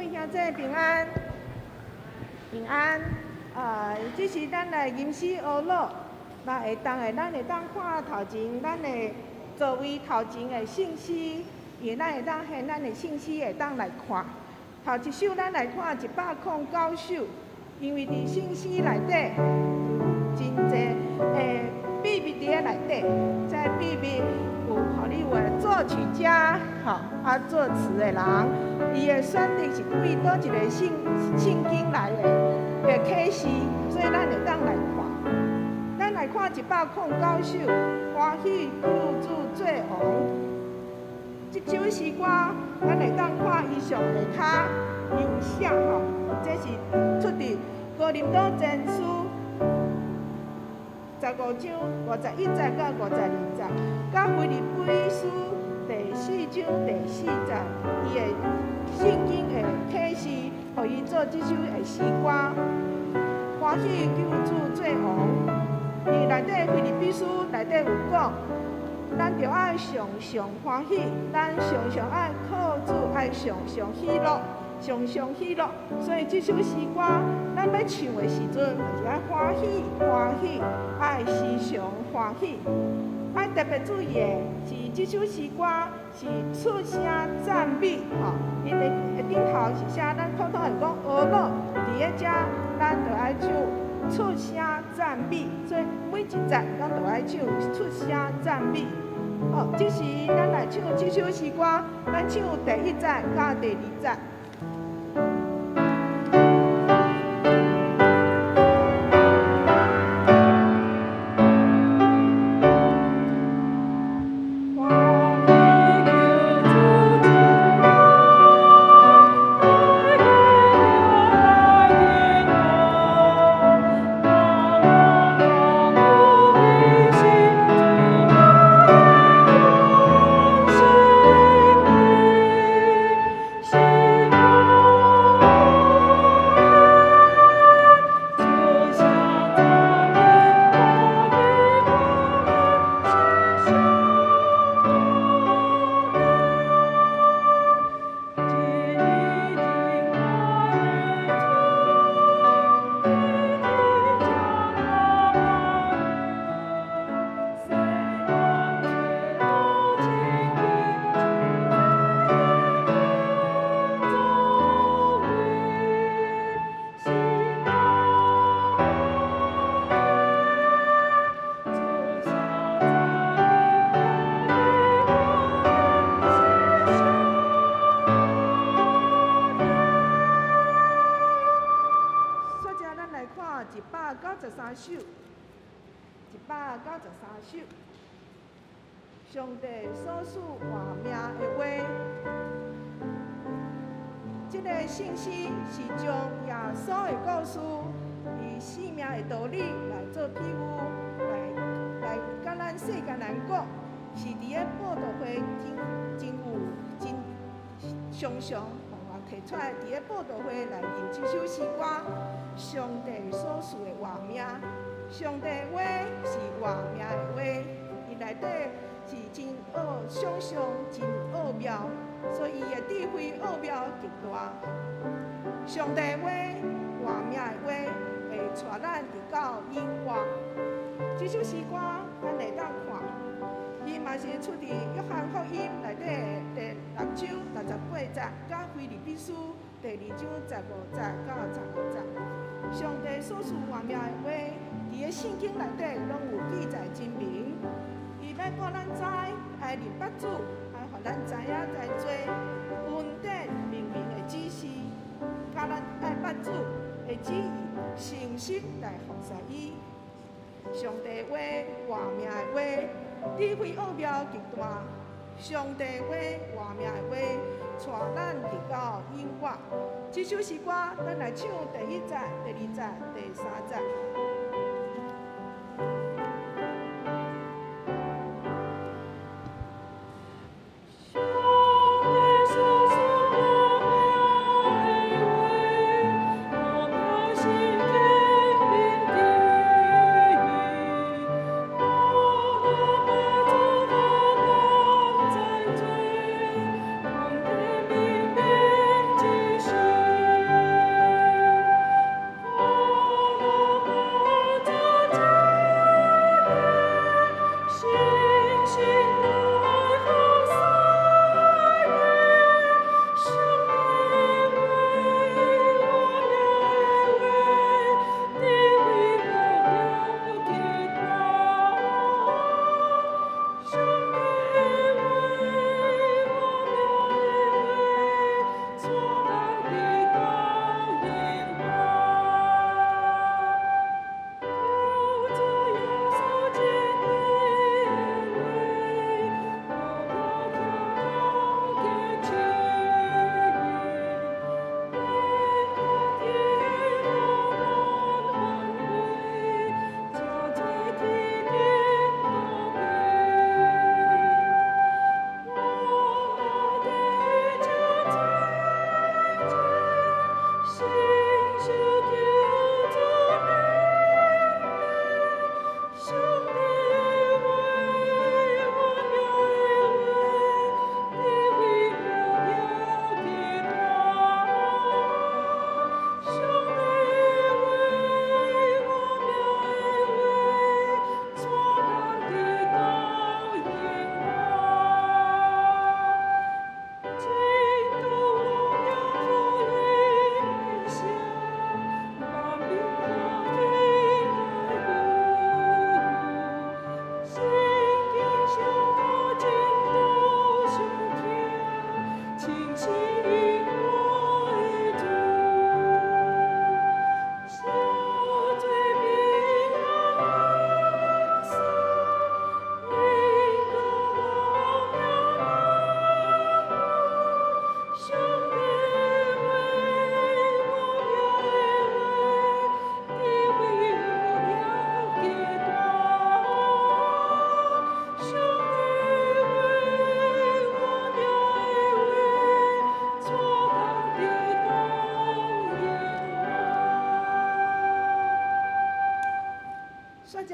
位兄姐平安，平安。这是咱来吟诗学乐，那会当的，咱会当看头前咱的座位头前的信息，也咱会当现咱的信息会当来看。头一首咱来看109首，因为伫信息内底真侪秘密伫咧内底，这秘密有互你有作曲家，作词的人，伊的选择是对倒一个圣经来的启示，所以咱会当来看。咱来看109首，欢喜救主做王。这首诗歌，咱会当看伊上下骹有写这是出自哥林多前书15章51节到52节，甲腓立比书第4章第4节，伊的圣经的启示，互伊做这首的诗歌。欢喜救主做王，伊内底腓立比书内底有讲，咱着爱常常欢喜，咱常常爱靠主，爱常常喜乐，常常喜乐。所以这首诗歌，咱要唱的时阵，就是爱欢喜欢喜，爱时常欢喜。爱特别注意的是，这首诗歌是出声赞美，因为顶头是写咱普通人讲学乐，伫咧遮咱就爱唱出声赞美，所以每一节咱都爱唱出声赞美。这是咱来唱这首诗歌，咱唱第1节甲第2节。193首，193首。上帝所赐活命的话，这个信息是将耶稣的故事、伊生命的道理来做比喻，来甲咱世间人讲，是伫咧报道会真常常提出来，伫咧报道会来吟这首诗歌。上帝所赐的活命，上帝的话是活命的话，伊内底是真想象真奥妙，所以伊的智慧奥妙极大。上帝的话，活命的话，会带咱直到永远。这首诗歌咱会当看，伊嘛是出自约翰福音内底第6章68节，甲腓立比书第2章15节到16节。上帝所赐活命的话，伫咧圣经内底拢有记载真明。伊要顾咱知，爱认捌主，爱互咱知影在做恩典明明的指示，甲咱爱捌主的旨意，诚实来服侍伊。上帝话，活命的话，智慧奥妙极大。上帝话，活命的话，带咱直到永远。这首诗歌，咱来唱第1节、第2节、第3节。是。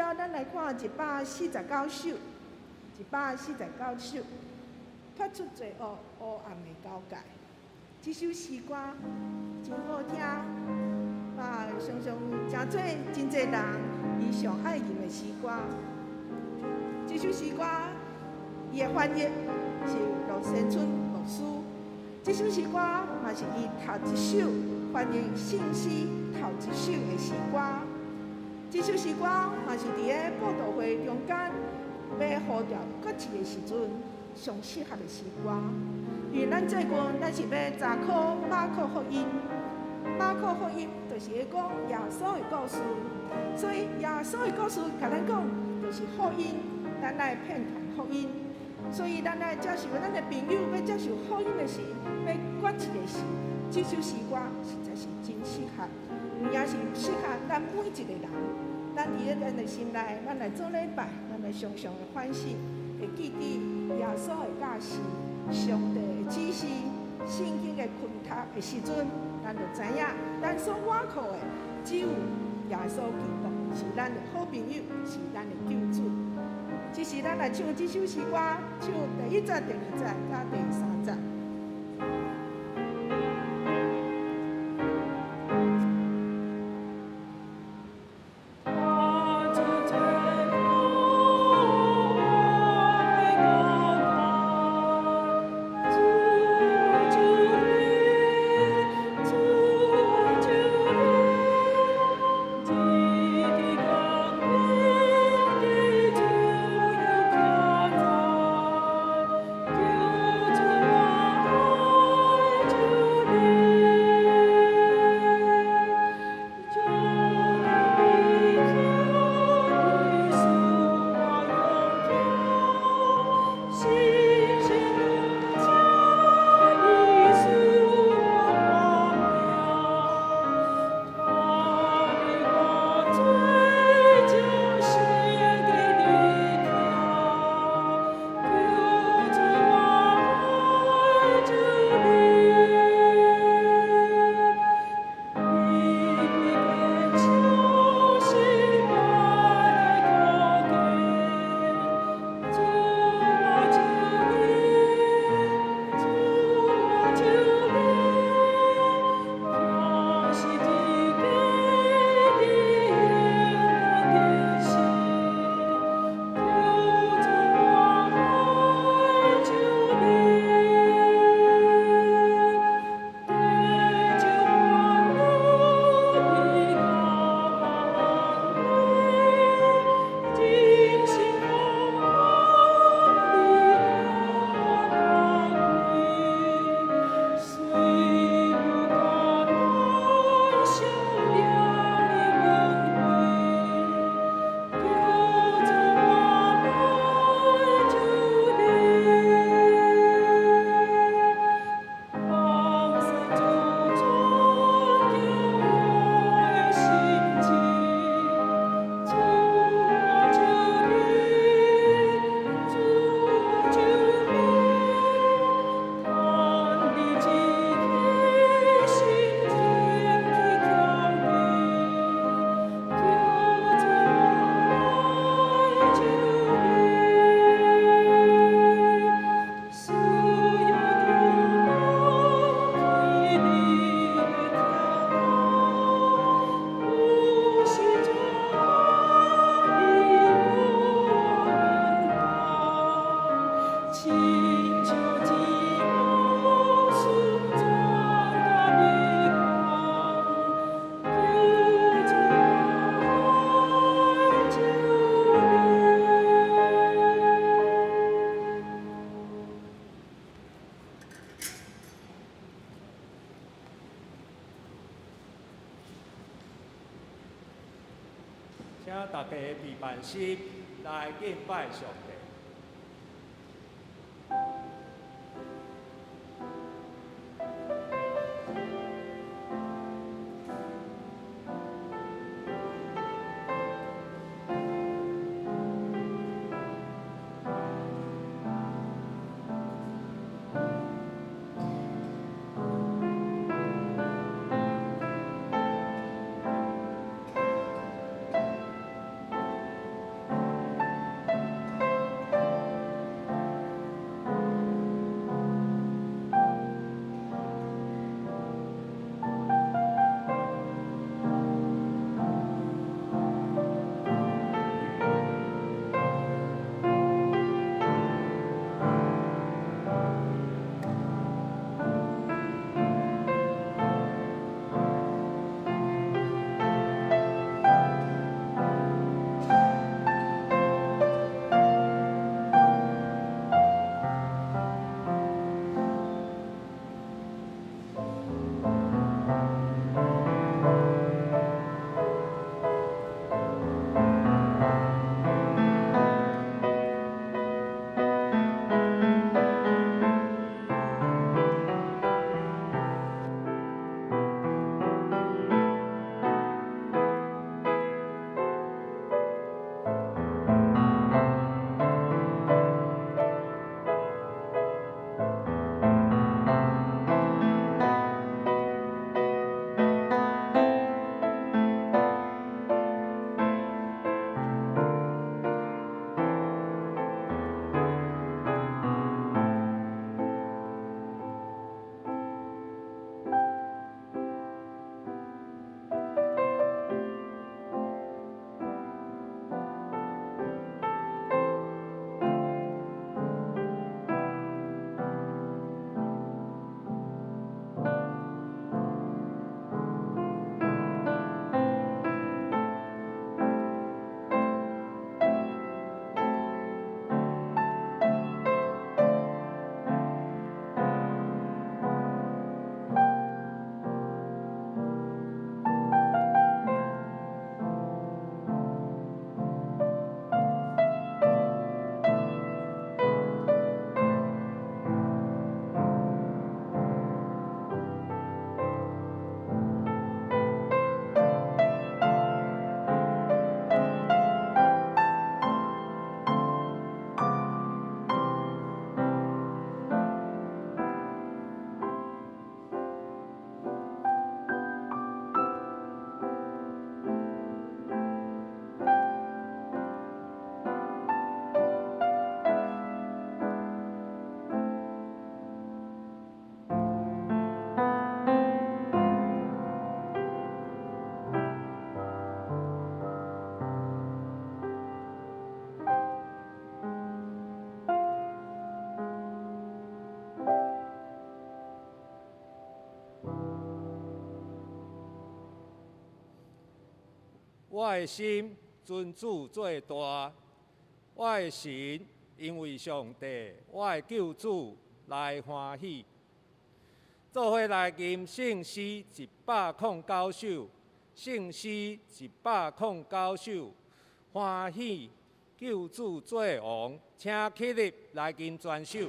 了，咱来看149首，149首，脱出罪恶黑暗的交界。这首诗歌真好听，常常真做真侪人伊上爱吟的诗歌。这首诗歌伊的翻译是罗先春牧师。这首诗歌嘛是伊头一首翻译圣诗头一首的诗歌。这首诗歌嘛是伫个布道会中间要呼召各一个时阵上适合的诗歌。因为咱最近咱是要查考马可福音，马可福音就是咧讲耶稣的故事，所以耶稣的故事甲咱讲就是福音，咱来遍传福音。所以咱来接受咱的朋友要接受福音的时，要决一个时，这首诗歌实在是真适合，也是适合咱每一个人。咱伫咧咱的心内，咱来做礼拜，咱来常常的反省，会记得耶稣的教示、上帝的指示、圣经的昆读的时阵，咱就知影，咱所倚靠的只有耶稣基督，是咱的好朋友，是咱的救主。这是咱来唱这首诗歌，唱第1节、第2节、甲第3节。请大家备办心来敬拜上帝。我的心尊主最大，我的神因为上帝，我的救主来欢喜。做伙来吟圣诗109首，圣诗109首，欢喜救主做王，请起立来吟全首。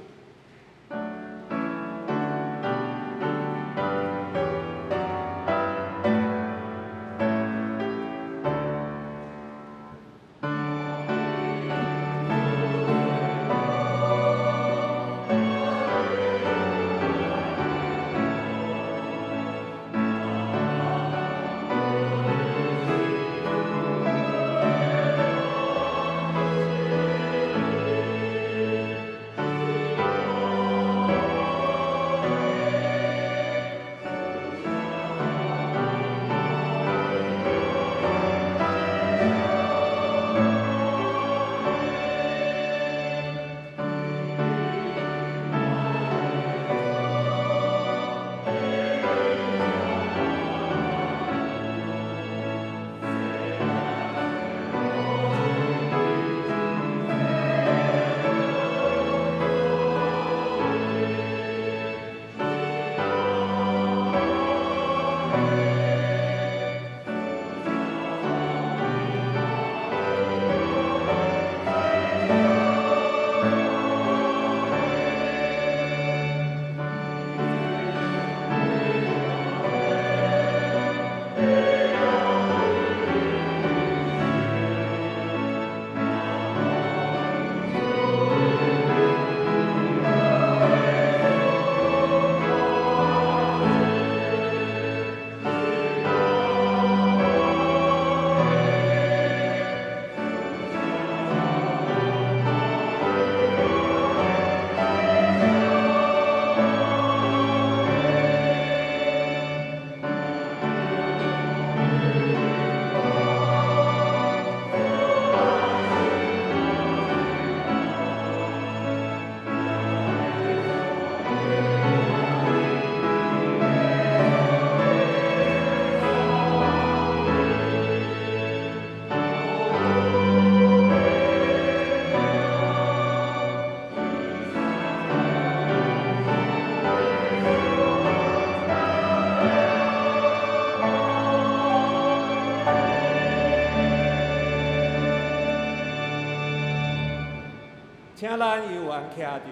请咱游园徛着，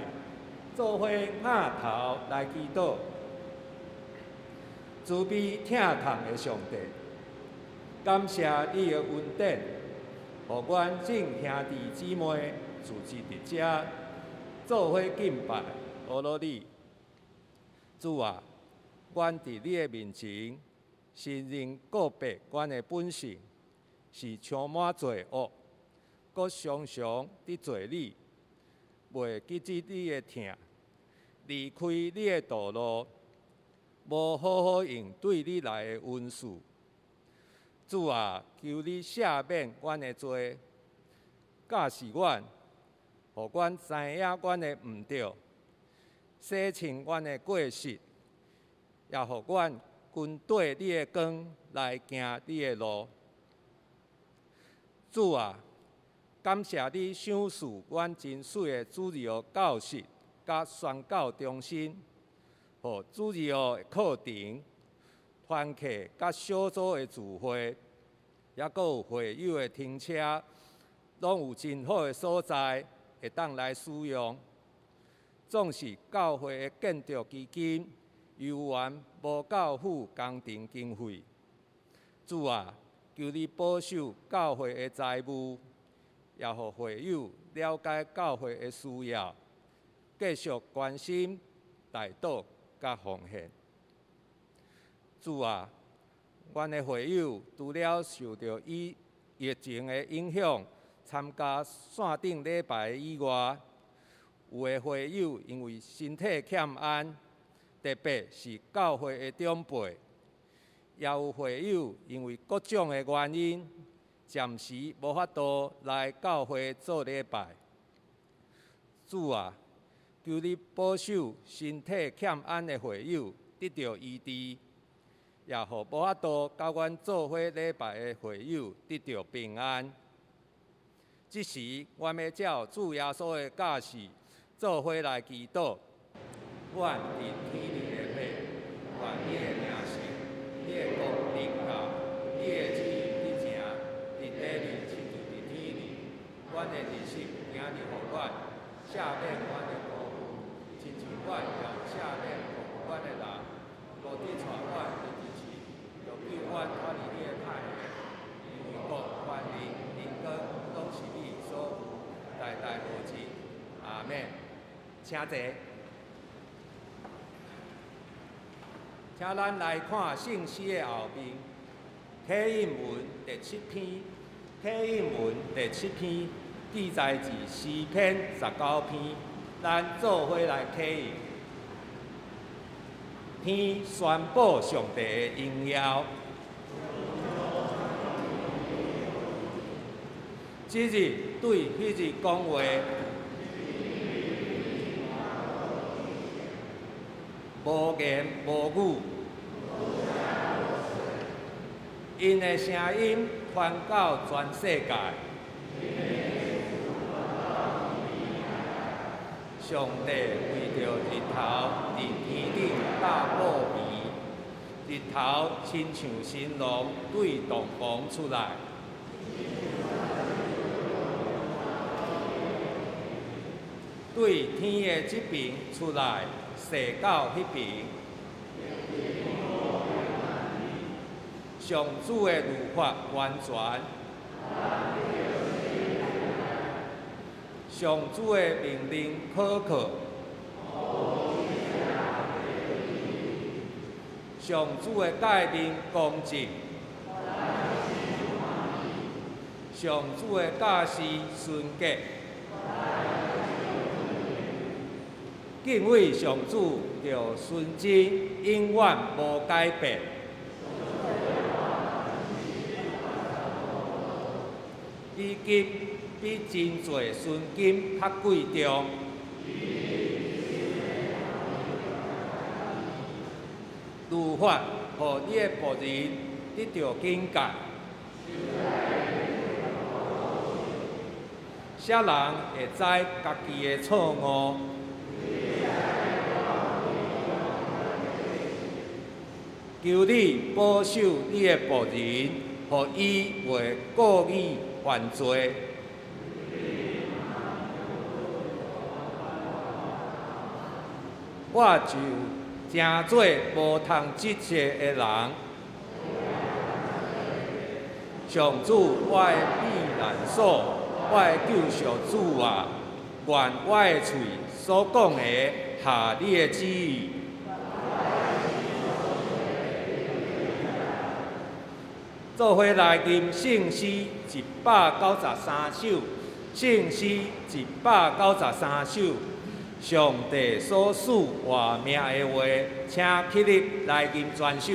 做伙仰头来祈祷。慈悲疼痛的上帝，感谢你的恩典，互阮众兄弟姊妹聚集伫遮，做伙敬拜阿罗你。主啊，阮伫你的面前，承认告白阮的本性是充满罪恶，搁常常伫罪里。袂记起你的疼，离开你的道路，无好好应对你来的恩赐。主啊，求你赦免阮的罪，教示阮，互阮知影阮的毋对，洗清阮的过失，也互阮跟对你的光来行你的路。主啊，感谢你赏赐阮真水的主日学教室，甲宣教中心，互主日学课程、团契甲小组的聚会，也佫有会友的停车，拢有真好的所在，会当来使用。总是教会的建筑基金由原无教府工程经费。主啊，求你保守教会的财务。也互会友了解教会的需要，继续关心代祷甲奉献。主啊，阮的会友除了受到疫情的影响，参加线顶礼拜以外，有的会友因为身体欠安，特别是教会的长辈，也有会友因为各种的原因。暂时无法度来教会做礼拜，主啊，求你保守身体欠安的会友得到医治，也互无法度甲阮做伙礼拜的会友得到平安。即时，阮要照主耶稣的教示，做伙来祈祷。阮伫天里的父，愿你的名圣，你的国临到，你的旨意伫正，伫地里亲像伫天里。阮的日食，今日互阮，赦免阮的过犯，亲像阮也赦免过阮的人，无得带阮入地狱，就救阮脱离你的歹的。因为国、权力、荣光，拢是你所有，代代无尽。阿免。请坐。请咱来看圣诗的后面，启应文第7篇，启应文第7篇记载自诗篇19篇，咱做伙来启应。天宣布上帝的荣耀，即日对迄日讲话。无言无语，因的声音传到全世界。上帝为着日头伫天顶打破皮，日头亲像神龙对洞房出来，对天的这边出来。射到迄边，上主的律法完全，上主的命令可靠，上主的诫命公正，上主的教示纯洁。敬畏上主，着纯真，永远无改变。以及比真侪纯金较贵重。律法，互你的仆人得到境界。啥人会知家己的错误？求你保守你的仆人，互伊袂故意犯罪。我就诚做无通即切的人。上主，我的避难所，我的救赎主啊，愿我的嘴所讲的合你的旨意。做伙来吟圣诗193首，圣诗193首。上帝所赐活命的话，请起立来吟全首。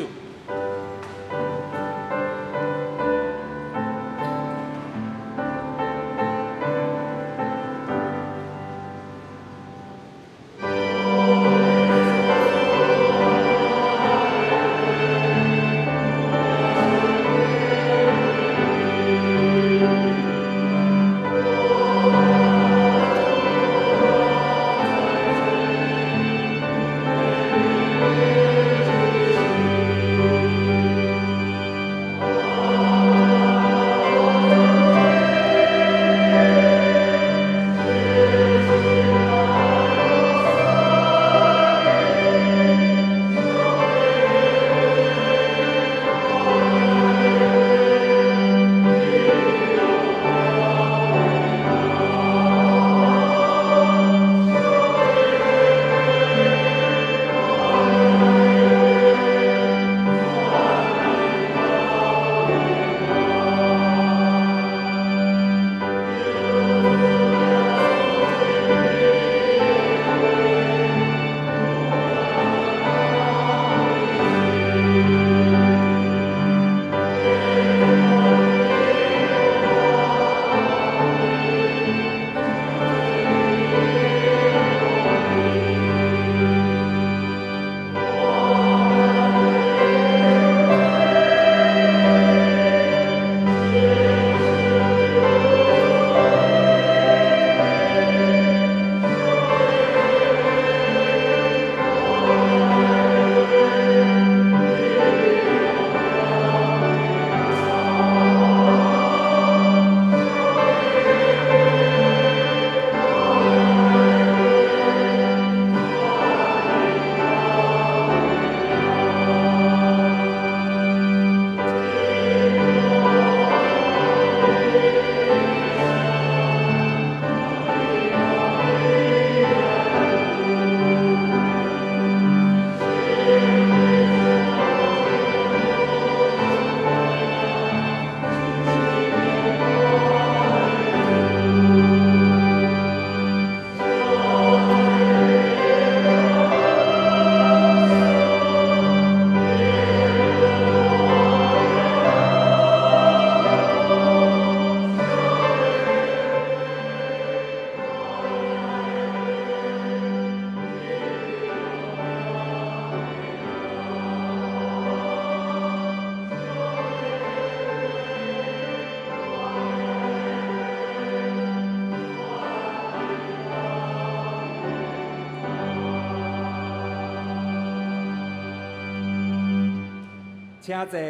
请坐，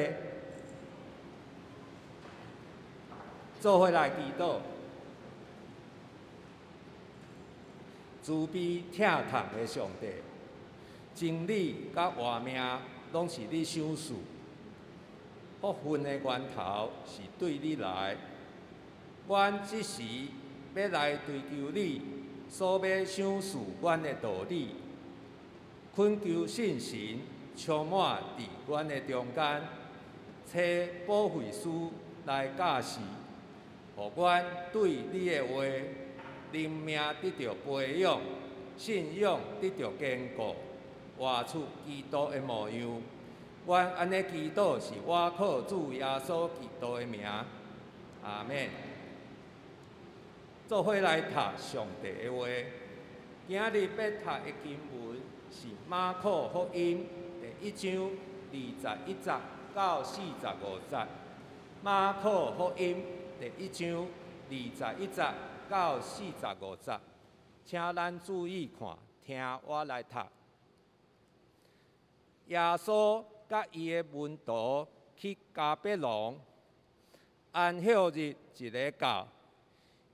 做伙来祈祷。慈悲疼痛的上帝，真理甲活命拢是你赏赐，福分的源头是对你来。阮即时要来追求你所要赏赐阮的道理，恳求信神充满伫阮的中间，找保惠师来教示，互阮对你的话，灵命得到培养，信仰得到坚固，活出基督的模样。阮安尼祈祷是我靠主耶稣基督的名，阿免。做伙来读上帝的话。今日要读的经文是马可福音第1章21节到45节。马可福音第1章21节到45节，请咱注意看，听我来读。耶稣甲伊的门徒去迦百农，安息日一个到。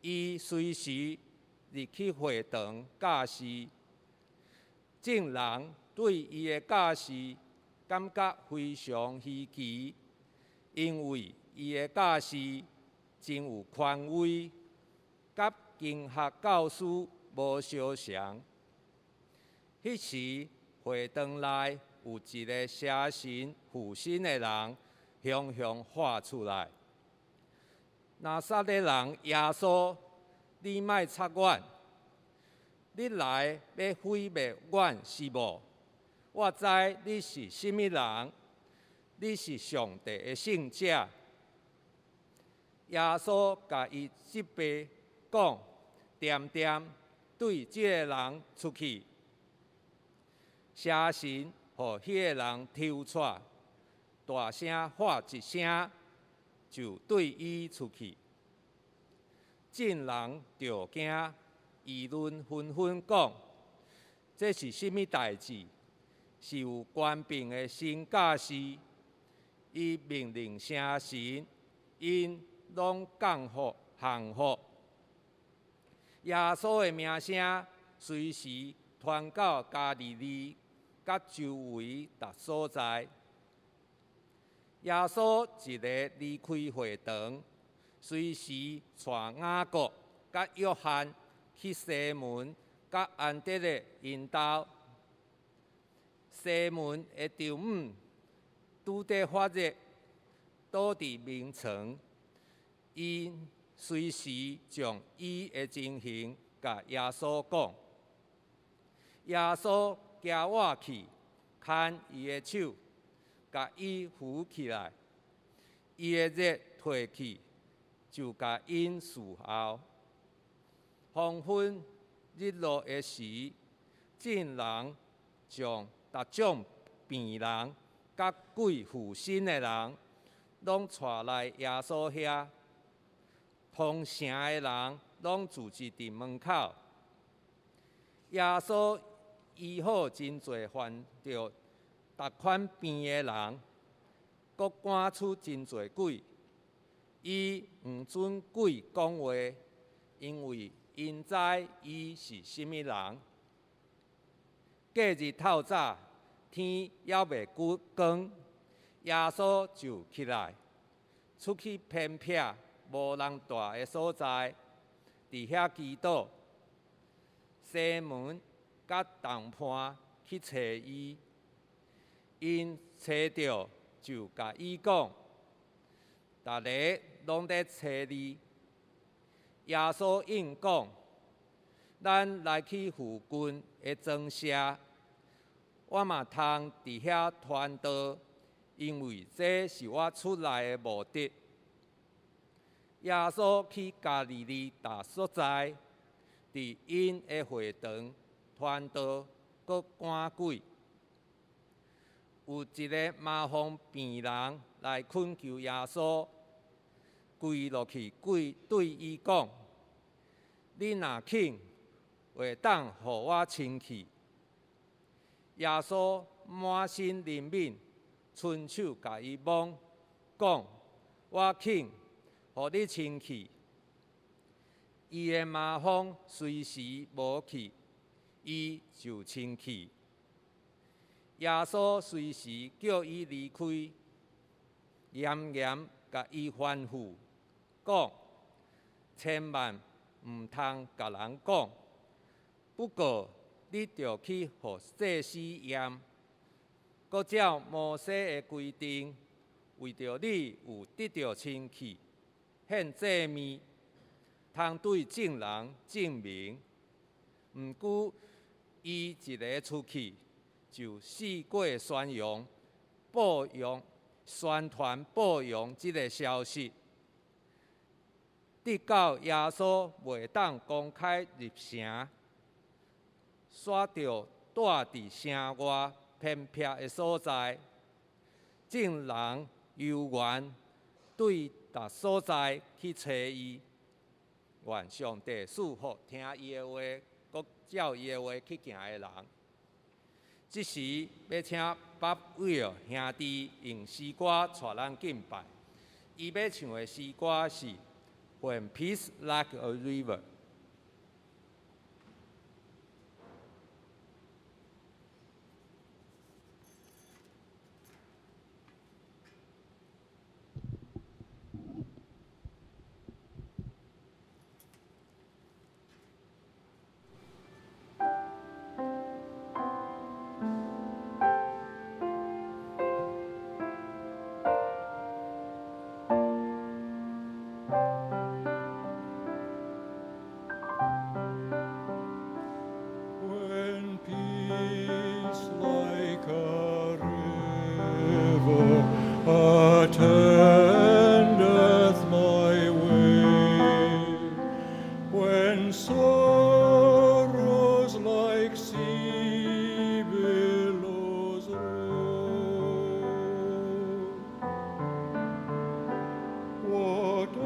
伊随时入去会堂教示，众人对伊的教示感觉非常稀奇，因为伊的教示真有权威，甲经学教师无相像。迄时会堂内有一个邪神附身的人，雄雄喊出来。拿撒勒人耶稣，你莫插阮！你来要毁灭阮是无？我知你是甚物人，你是上帝的圣者。耶稣甲伊责备讲，点对这个人出去。邪神互迄个人抽出，大声喊一声。就对伊出去，众人就惊，议论纷纷讲：这是甚物代志？是有官兵的神教示，伊命令邪神，因拢降服降服。耶稣的名声随时传到加利利甲周围达所在。耶稣一个离开会堂，随时带雅各、甲约翰去西门、甲安德烈因兜。西门的丈母拄得发热，倒伫眠床，因随时将伊的情形甲耶稣讲。耶稣行我去，牵伊的手。甲伊扶起来，伊的热退去，就甲因伺候。黄昏日落的时，众人将逐种病人、甲鬼附身的人，拢带来耶稣遐。通城的人拢聚集伫门口。耶稣医好真侪患着逐款病的人，阁赶出真侪鬼。伊毋准鬼讲话，因为因知伊是甚物人。隔日透早，天还未光，耶稣就起来，出去偏僻无人住的所在，伫遐祈祷。西门甲同伴去找伊。因找到就甲伊讲，大家拢在找你。耶稣应讲，咱来去附近的庄舍，我嘛通伫遐传道，因为这是我出来的目的。耶稣去加利利大所在，伫因的会堂传道，阁赶鬼。有一个麻风病人来恳求耶稣，跪落去对伊讲：“你若肯，会当互我清气。”耶稣满心怜悯，伸手甲伊摸，讲：我肯，互你亲去。伊的麻风随时无去，伊就亲去。耶稣随时叫伊离开，严严甲伊吩咐，讲：千万毋通甲人讲。不过，你着去互祭司验，搁照摩西的规定，为着你有得到亲去，献祭物，通对众人证明。毋久，伊一个出去，就四过宣传报扬即个消息，直到耶稣袂当公开入城，煞着住伫城外偏僻的所在，众人由原对逐所在去找伊。愿上帝赐福听伊的话，搁照伊的话去行的人。即时要请巴威尔兄弟用诗歌带咱敬拜。伊要唱的诗歌是《When Peace Like a River》。attendeth my way, when sorrows like sea billows roll. Whatever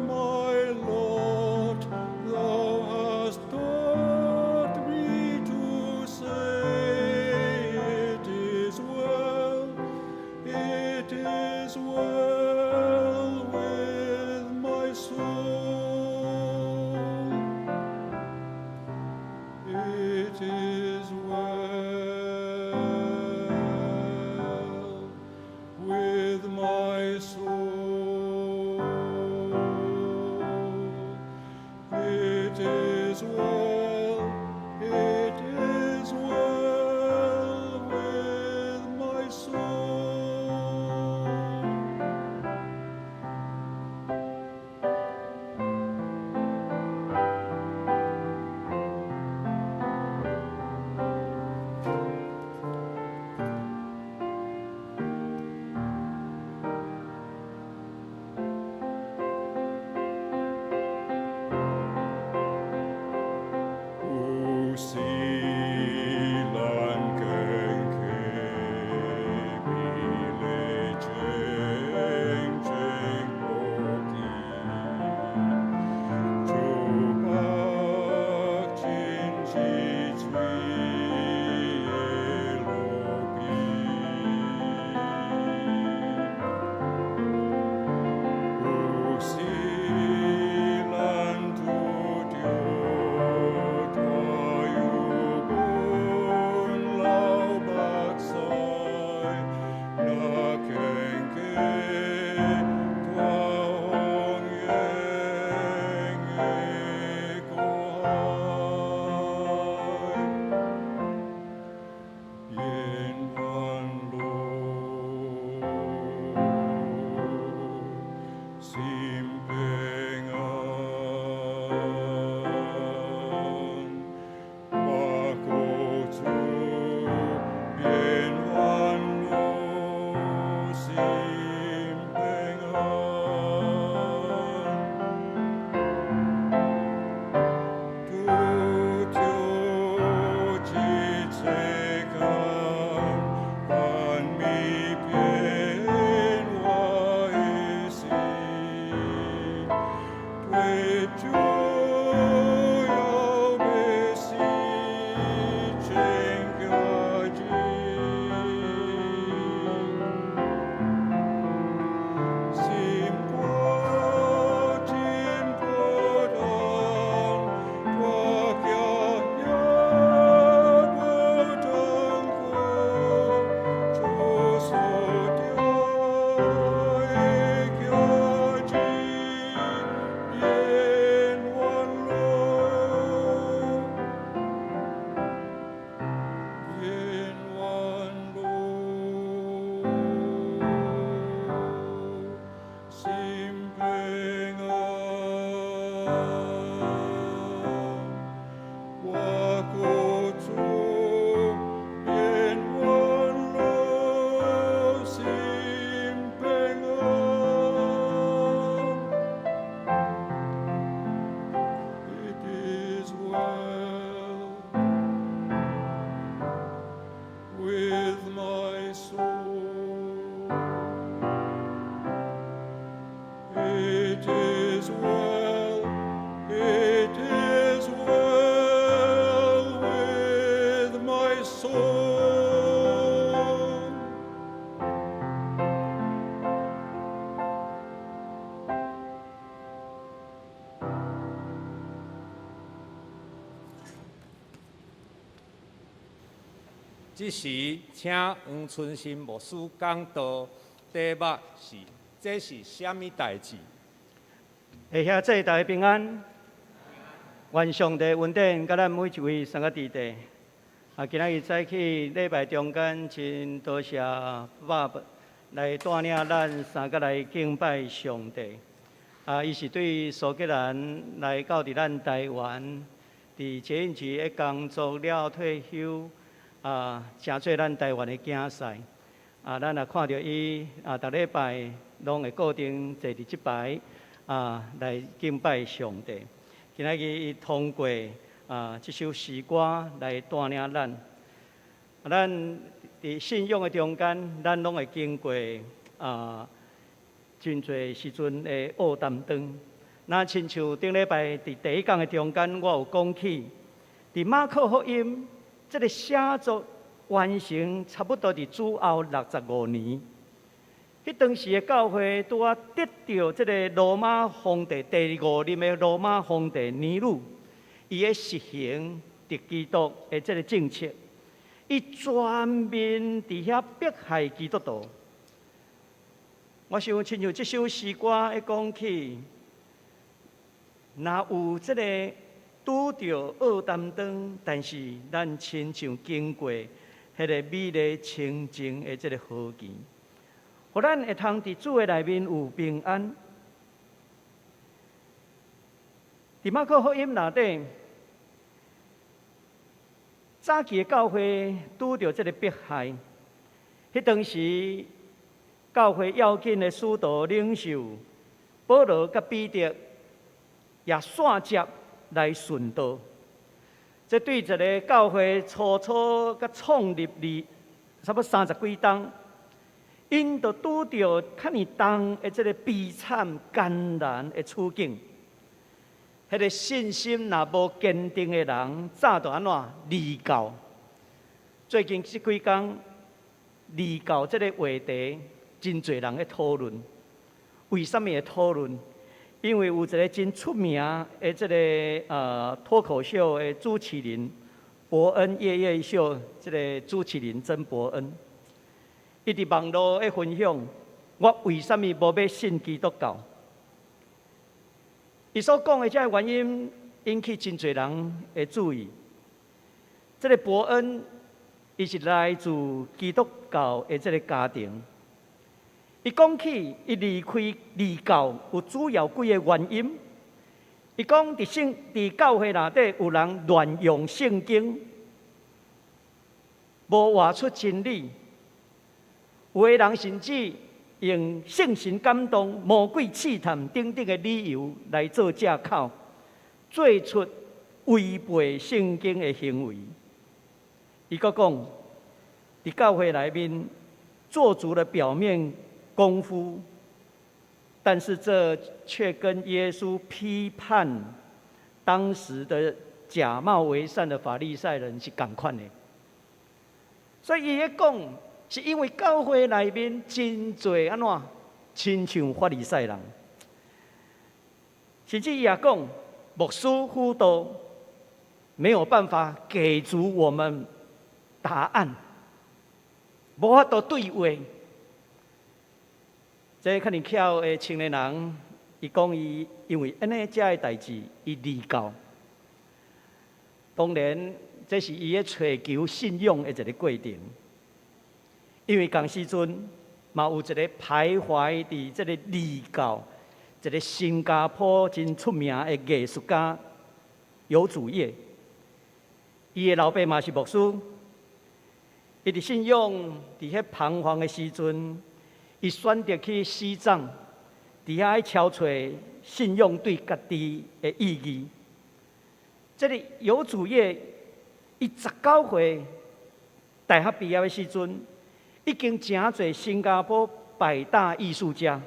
my lot, thou hast taught me to say, it is well with my soul. It is well with my soul. It is well with my soul. O sea, land can keep 这时，请黄春新牧师讲道，题目是这是什么代志？下遐这大家平安，愿上帝恩典，甲咱每一位三个弟弟。今仔日早起礼拜中间，真多谢爸爸来带领咱三个来敬拜上帝。伊是对苏格兰来到伫咱台湾，伫捷运局工作了退休，诚做咱台湾的竞赛。咱也看到伊逐礼拜拢会固定坐伫即排来敬拜上帝。今仔日伊通过这首诗歌来带领咱。咱伫信仰的中间，咱拢会经过真侪时阵的黑暗灯。那亲像顶礼拜伫第一讲的中间，我有讲起，伫马可福音这个写作完成差不多伫主后65年。迄当时的教会拄啊得到这个罗马皇帝第5任的罗马皇帝尼禄，伊的实行敌基督的这个政策，伊全面伫遐迫害基督徒。我想亲像这首诗歌会讲起，若有这个拄着黑暗灯，但是咱亲像经过迄个美丽清净的这个河源。互咱会通伫主的内面有平安。伫马可福音内底，早期的教会拄着这个迫害，迄当时教会要紧的使徒领袖保罗甲彼得也线接来顺道。这对一个教会初甲创立差不多30几冬。因就拄着较尔重的这个悲惨艰难的处境，迄个信心若无坚定的人，早就安怎离教？最近这几天，离教这个话题，真侪人在讨论。为什么会讨论？因为有一个真出名的这个脱口秀的主持人伯恩夜夜秀，这个主持人曾伯恩。伊伫网络的分享，我为什么无要信基督教？伊所讲的这个原因引起真侪人的注意。这个伯恩，伊是来自基督教的这个家庭。伊讲起伊离教有主要几个原因。伊讲伫教会内底有人乱用圣经，无活出真理。有的人甚至用圣神感动、魔鬼试探等等的理由来做借口，做出违背圣经的行为。伊阁讲，伫教会内面做足了表面功夫，但是这却跟耶稣批判当时的假冒为善的法利赛人是同款的。所以伊咧讲。是因为教会内面真侪安怎，亲像法利赛人，甚至伊也讲，牧师辅导没有办法给足我们答案，无法度对话。这较尔巧的青年人，伊讲伊因为安尼遮的代志，伊离教。当然，这是伊咧追求信仰的一个过程。因为当时阵嘛有一个徘徊伫这个离教，一个新加坡真出名的艺术家游主业，伊的老爸嘛是牧师，伊伫信仰伫遐彷徨的时阵，伊选择去西藏，伫遐去敲找信仰对家己的意义。这个游主业，伊19岁大学毕业的时阵。已经真侪新加坡百大艺术家，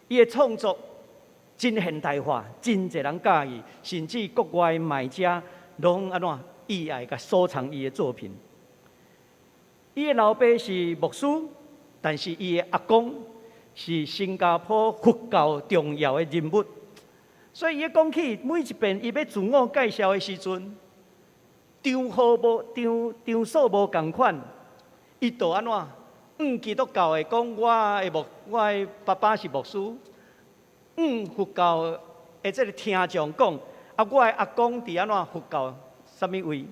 伊的创作真现代化，真侪人喜意，甚至国外买家拢安怎意爱甲收藏伊的作品。伊的老爸是牧师，但是伊的阿公是新加坡佛教重要的人物，所以伊讲起每一遍伊要自我介绍的时阵，场所无共款，伊就安怎？基督教的讲，我的爸爸是牧师；佛教的这个听众讲，我的阿公伫安怎佛教什么位？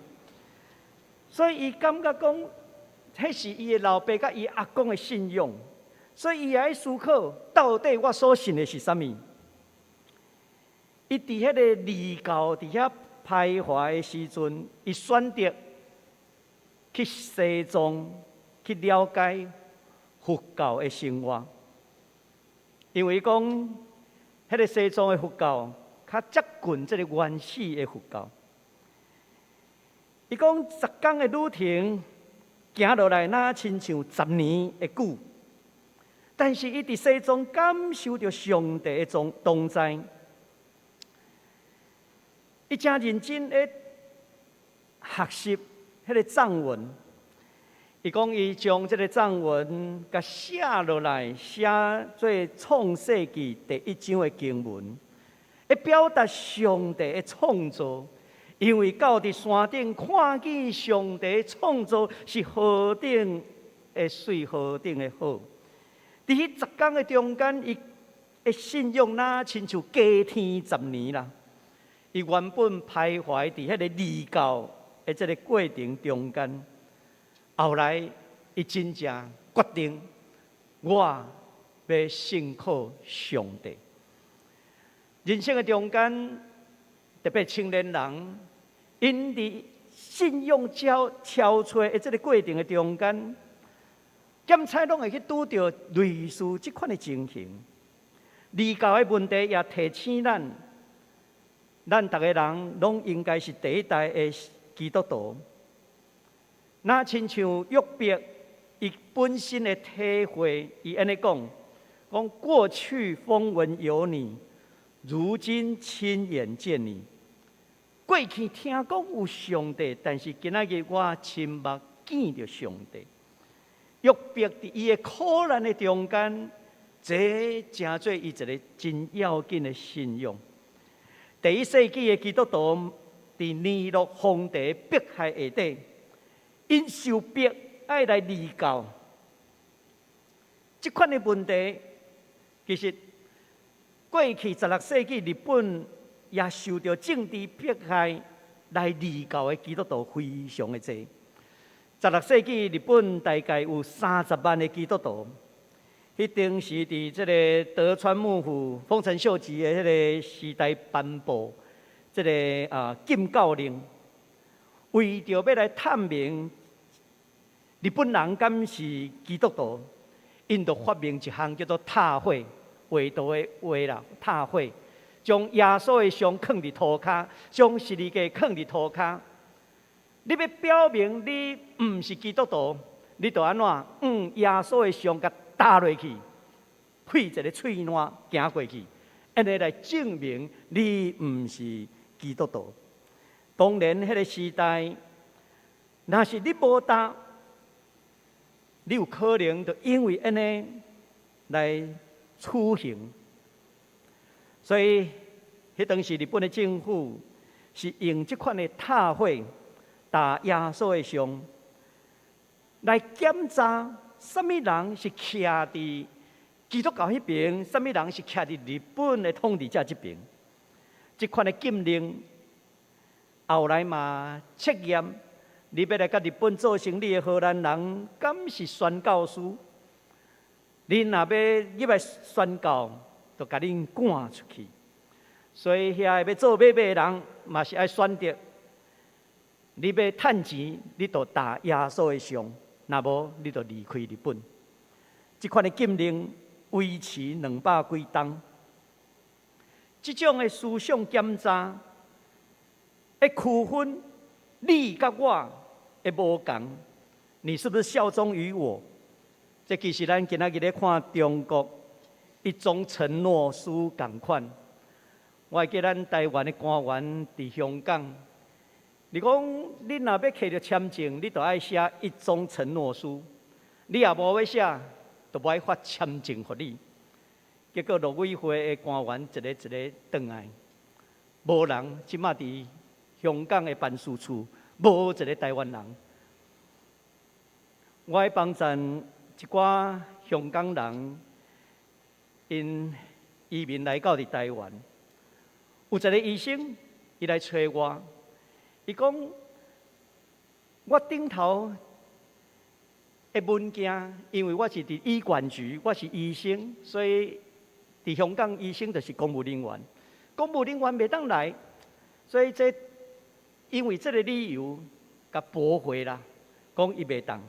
所以伊感觉讲，迄是伊的老爸甲伊阿公的信仰，所以伊也爱思考，到底我所信的是啥物？伊伫迄个离教伫遐徘徊的时阵，伊选择去西藏去了解佛教的生活，因为讲迄个西藏的佛教较接近这个原始的佛教。伊讲10天的旅程行落来，若亲像10年的久，但是伊伫西藏感受到上帝的同在。伊真认真的学习迄个藏文，伊讲伊将这个藏文甲写落来，写做创世纪第1章的经文，来表达上帝的创造。因为到伫山顶看见上帝的创造是何等的水，何等的好。伫迄10天的中间，伊的信仰若亲像加天10年啦。伊原本徘徊伫迄个离教的这个过程中间，后来伊真正决定，我要信靠上帝。人生的中间，特别青年人，因伫信仰超出的这个过程的中间，检采拢会去拄到类似即款的情形。离教的问题也提醒咱。咱逐个人拢应该是第一代的基督徒。那亲像约伯，伊本身的体会，伊安尼讲：过去风闻有你，如今亲眼见你。过去听讲有上帝，但是今仔日我亲目见着上帝。约伯伫伊的苦难的中间，这成做伊一个真要紧的信仰。第1世纪的基督徒伫尼禄皇帝迫害下底，因受迫爱来离教。这款的问题，其实过去16世纪日本也受到政治迫害来离教的基督徒非常的多。16世纪日本大概有30万的基督徒。迄阵时，伫这个德川幕府丰臣秀吉的迄个时代颁布这个禁教令，为着要来探明日本人敢是基督徒，因就发明一项叫做塔会，画图的画啦，塔会，将耶稣的像放伫涂骹，将十字架放伫涂骹。你要表明你毋是基督徒，你就安怎？耶稣的像甲打落去，配一个喙烂行过去，安尼来证明你毋是基督徒。当然，迄个时代，若是你无答，你有可能就因为安尼来处刑。所以，迄当时日本的政府是用这款的塔会打耶稣的像，来检查。什么人是徛伫基督教迄边？什么人是徛伫日本的统治者这边？这款的禁令，后来嘛测验，你要来甲日本做生意的荷兰人，敢是宣教师？你若要入来宣教，就甲恁赶出去。所以遐要做买卖的人，嘛是爱选择，你要趁钱，你就打耶稣的像。若无，你就离开日本。这款的禁令维持200几冬。这种的思想检查，会区分你甲我的无同。你是不是效忠于我？这其实咱今仔日咧看中国一种承诺书同款。我会记咱台湾的官员伫香港。你讲，你若要摕到签证，你就爱写一种承诺书。你也无要写，就无爱发签证给你。结果陆委会的官员一个一个转来，无人即马伫香港的办事处无一个台湾人。我会帮赞一寡香港人，因移民来到台湾，有一个医生，伊来找我，伊讲我顶头的文件，因为我是伫医管局，我是医生，所以伫香港医生就是公务人员，公务人员袂当来，所以因为这个理由，甲驳回啦，讲伊袂当。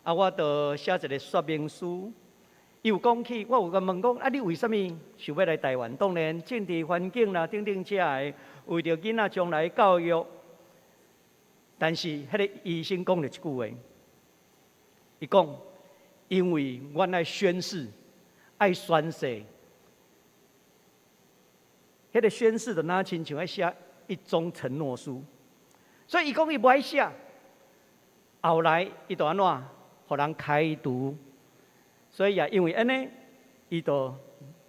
啊，我就写一个说明书。伊有讲起，我有甲问讲，啊，你为什么想要来台湾？当然，政治环境啦，等等这的，为着囡仔将来教育。但是，迄个医生讲了一句话，伊讲，因为我爱宣誓，爱宣誓，迄个宣誓就哪亲像爱写一种承诺书，所以伊讲伊不爱写，后来伊就安怎？互人开除，所以也因为安尼，伊就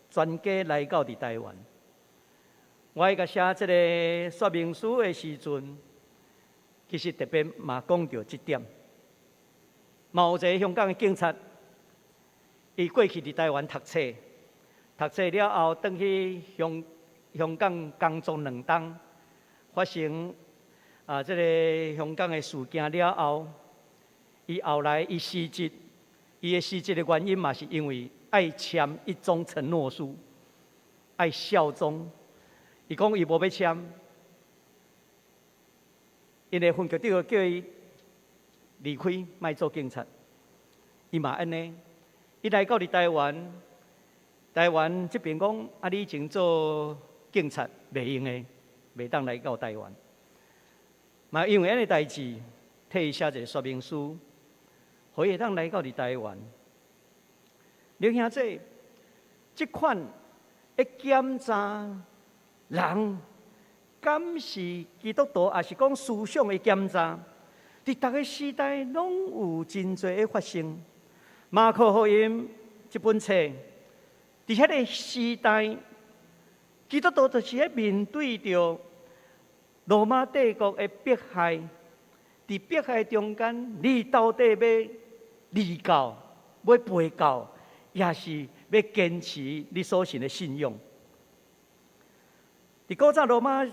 专家来到伫台湾。我喺甲写这个说明书的时阵，其实特别嘛讲到这点。嘛有一个香港的警察，伊过去伫台湾读册，读册了后，转去香港工作2冬，发生这个香港的事件了后。伊后来伊辞职，伊的辞职的原因嘛是因为爱签一种承诺书，爱效忠。伊讲伊无要签，因为分局长叫伊离开，卖做警察。伊嘛安尼，伊来到台湾，台湾这边讲啊，你以前做警察袂用的，袂当来到台湾。嘛因为安尼代志，替伊写一个说明书。可以当来到台湾，你兄弟，这款的检查人，敢是基督徒，还是讲思想的检查？伫逐个时代，拢有真侪的发生。马可福音这本册，伫迄个时代，基督徒就是喺面对着罗马帝国的迫害，伫迫害中间，你到底要立教，要背教，也是要坚持你所信的信仰。伫古早罗马时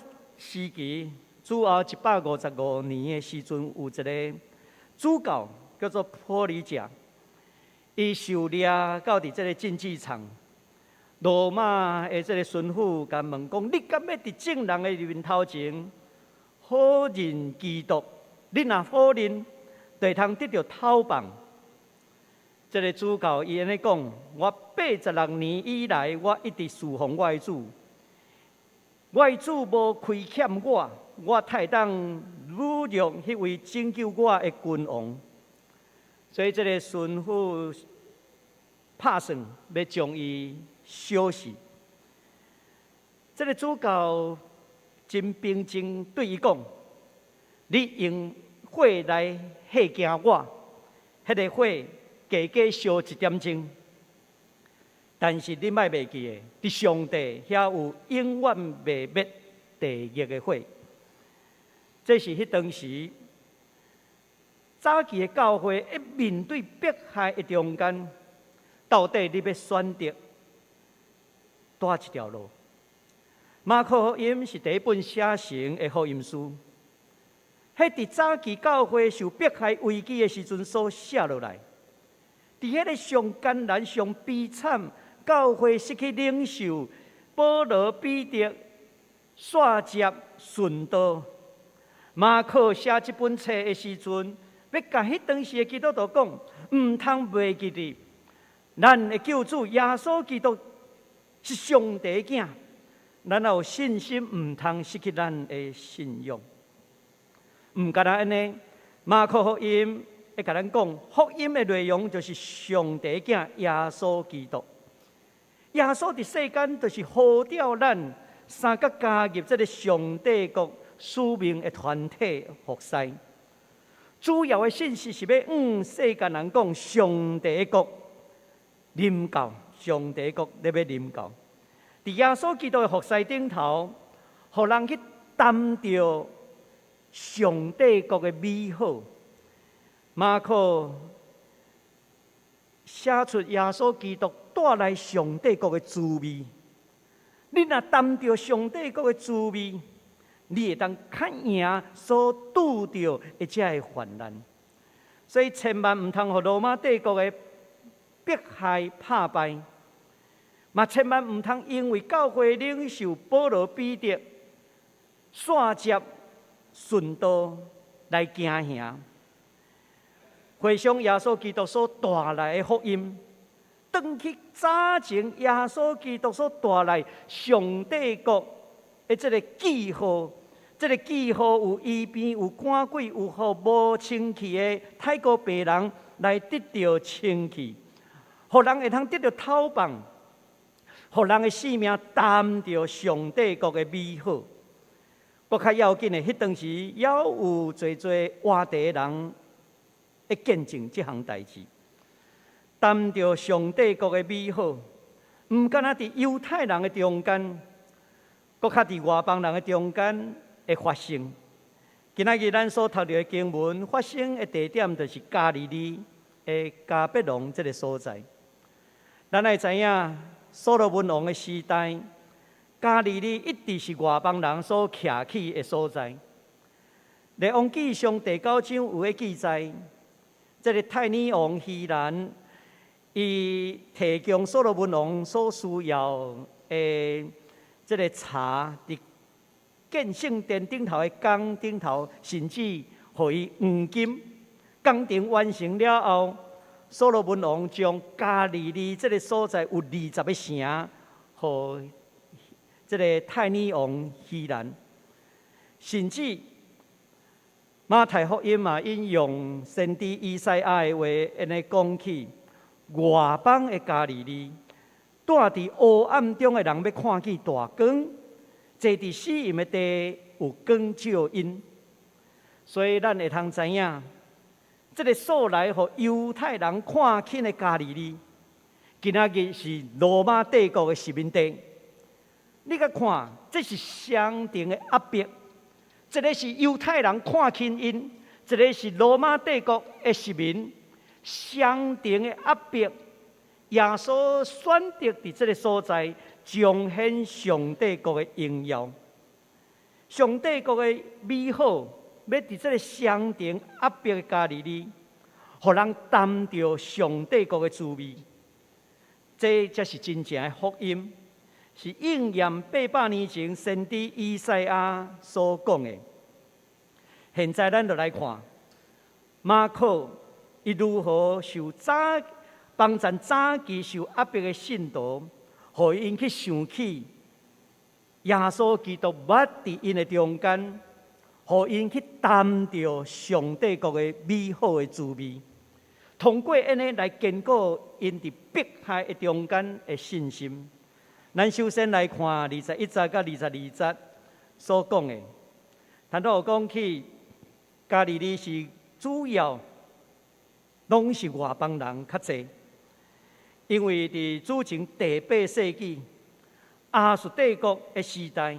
期，主后155年的时阵，有一个主教叫做普里贾，伊受掠到伫这个竞技场，罗马的这个巡抚甲问讲：你敢要伫众人的面头前否认基督？你若否认，就会通得到头棒。这个主教伊安尼讲：我86年以来，我一直侍奉我的主，我的主无亏欠我，我太当侮辱迄位拯救我的君王。所以这个巡抚拍算要将伊烧死。这个主教真平静对伊讲：你用火来吓惊我，迄个火。加加烧1点钟，但是你莫袂记诶，伫上帝遐有永远袂灭地狱的火。这是迄当时早期的教会一面对迫害的中间，到底你要选择哪一条路？马可福音是第一本写成的福音书，迄伫早期教会受迫害危机的时阵所写落来。伫迄个上艰难、上悲惨，教会失去领袖，保罗、彼得煞接顺道。马可写这本册的时阵，要甲迄当时的基督徒讲：唔通袂记哩，咱的救主耶稣基督是上帝的囝，咱有信心，唔通失去咱的信仰。唔干那安尼，马可福音。会甲咱讲福音的内容，就是上帝囝耶稣基督。耶稣伫世间，就是呼召咱三个加入这个上帝国使命的团体服侍。主要的信息是要世间人讲上帝国临到，上帝国你要临到。伫耶稣基督的服侍顶头，互人去担着上帝国的美好。马可写出耶稣基督带来上帝国的滋味。你若谈到上帝国的滋味，你会当较赢所拄到的这患难。所以千万唔通让罗马帝国的迫害打败，嘛千万唔通因为教会领袖保罗、彼得线接顺道来惊吓。回想耶稣基督所带来的福音，回去早前耶稣基督所带来上帝国的这个记号，这个记号有医病、有赶鬼、有互无清气的太过病人来得到清气，互人会通得到透放，互人的性命谈到上帝国的美好。搁较要紧的，迄当时也有侪侪外地人会见证这项代志，谈到上帝国的美好，毋敢若伫犹太人的中间，搁较伫外邦人的中间会发生。今仔日咱所读到的经文发生的地点，就是加利利的加百农这个所在。咱会知影，所罗门王的时代，加利利一直是外邦人所徛起的所在。列王纪上第9章有个记载。这个泰尼王希兰，伊提供所罗门王所需要的这个茶，伫建圣殿顶头的工顶头，甚至互伊黄金。工程完成了后，所罗门王将加利利这个所在有20个城，互这个泰尼王希兰，甚至。马太福音嘛，引用先知以赛亚的话，安尼讲起：外邦的加利利，住伫黑暗中的人要看见大光，坐伫死荫的地有光照因。所以咱会通知影，这个素来互犹太人看轻的加利利，今仔日是罗马帝国的殖民地。你甲看，这是相同的压迫。一个是犹太人看轻因，一个是罗马帝国的市民，相同的压迫。耶稣选择伫这个所在，彰显上帝国的荣耀。上帝国的美好，要伫这个相同压迫的加利利，互人谈到上帝国的滋味。这才是真正的福音。是应验800年前先知以赛亚所讲的。现在咱就来看马可伊如何帮助早期受压迫的信徒，互因去想起耶稣基督捌伫因的中间，互因去谈到上帝国的美好的滋味，通过安尼来坚固因伫迫害的中间的信心。咱首先来看21节到22节所讲的，谈到讲起加利利是主要拢是外邦人较济，因为伫主前第8世纪亚述帝国的时代，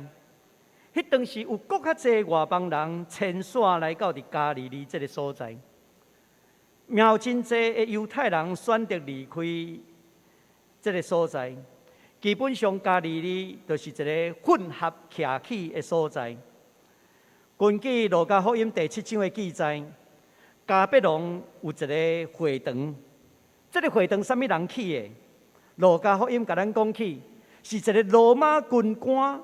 迄当时有搁较济外邦人迁徙来到伫加利利这个所在，有真济的犹太人选择离开这个所在。基本上，加利利就是一个混合徛起的所在。根据路加福音第7章的记载，加百农有一个会堂，这个会堂什么人起的？路加福音甲咱讲起，是一个罗马军官，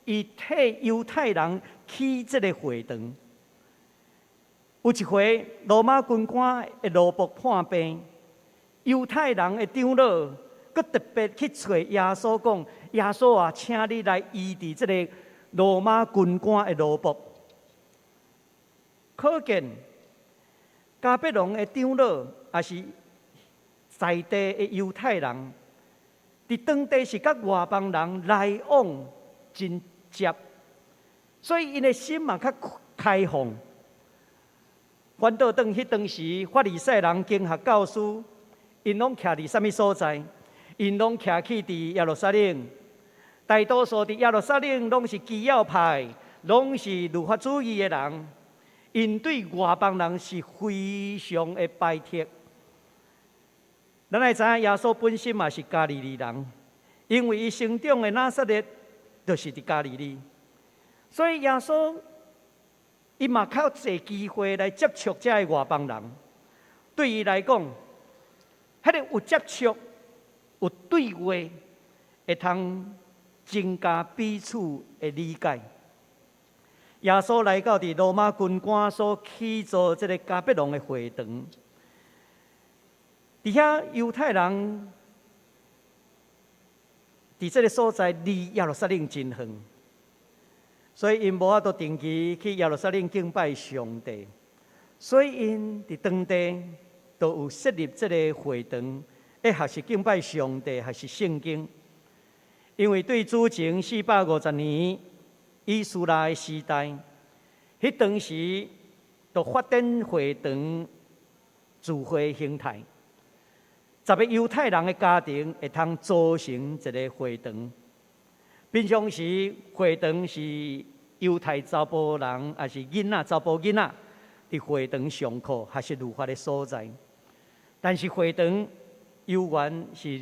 伊替犹太人起这个会堂。有一回，罗马军官的奴仆叛变，犹太人的长老。佮特别去找耶稣讲：耶稣啊，请你来医治这个罗马军官的奴仆。可见加百农的长老也是在地的犹太人，伫当地是甲外邦人来往真接，所以因的心嘛较开放。反倒迄当时法利赛人经学教师，因拢徛伫什么所在？因拢徛起伫耶路撒冷，大多数伫耶路撒冷拢是基要派，拢是律法主义的人。因对外邦人是非常的排斥。咱来知影耶稣本身嘛是加利利人，因为伊生长的拿撒勒就是伫加利利，所以耶稣伊嘛较侪机会来接触遮的外邦人。对伊来讲，迄个有接触、有对话，会通增加彼此的理解。耶稣来到伫罗马军官所起造这个加百农的会堂，伫遐犹太人伫这个所在离耶路撒冷真远，所以因无法度定期去耶路撒冷敬拜上帝，所以因伫当地都有设立这个会堂，学习敬拜上帝，学习圣经。因为对主前450年以斯拉的时代，迄当时就发展会堂聚会形态，10个犹太人的家庭会通组成一个会堂。平常时会堂是犹太查甫人还是囡仔、查甫囡仔伫会堂上课学习律法的所在。但是会堂由原是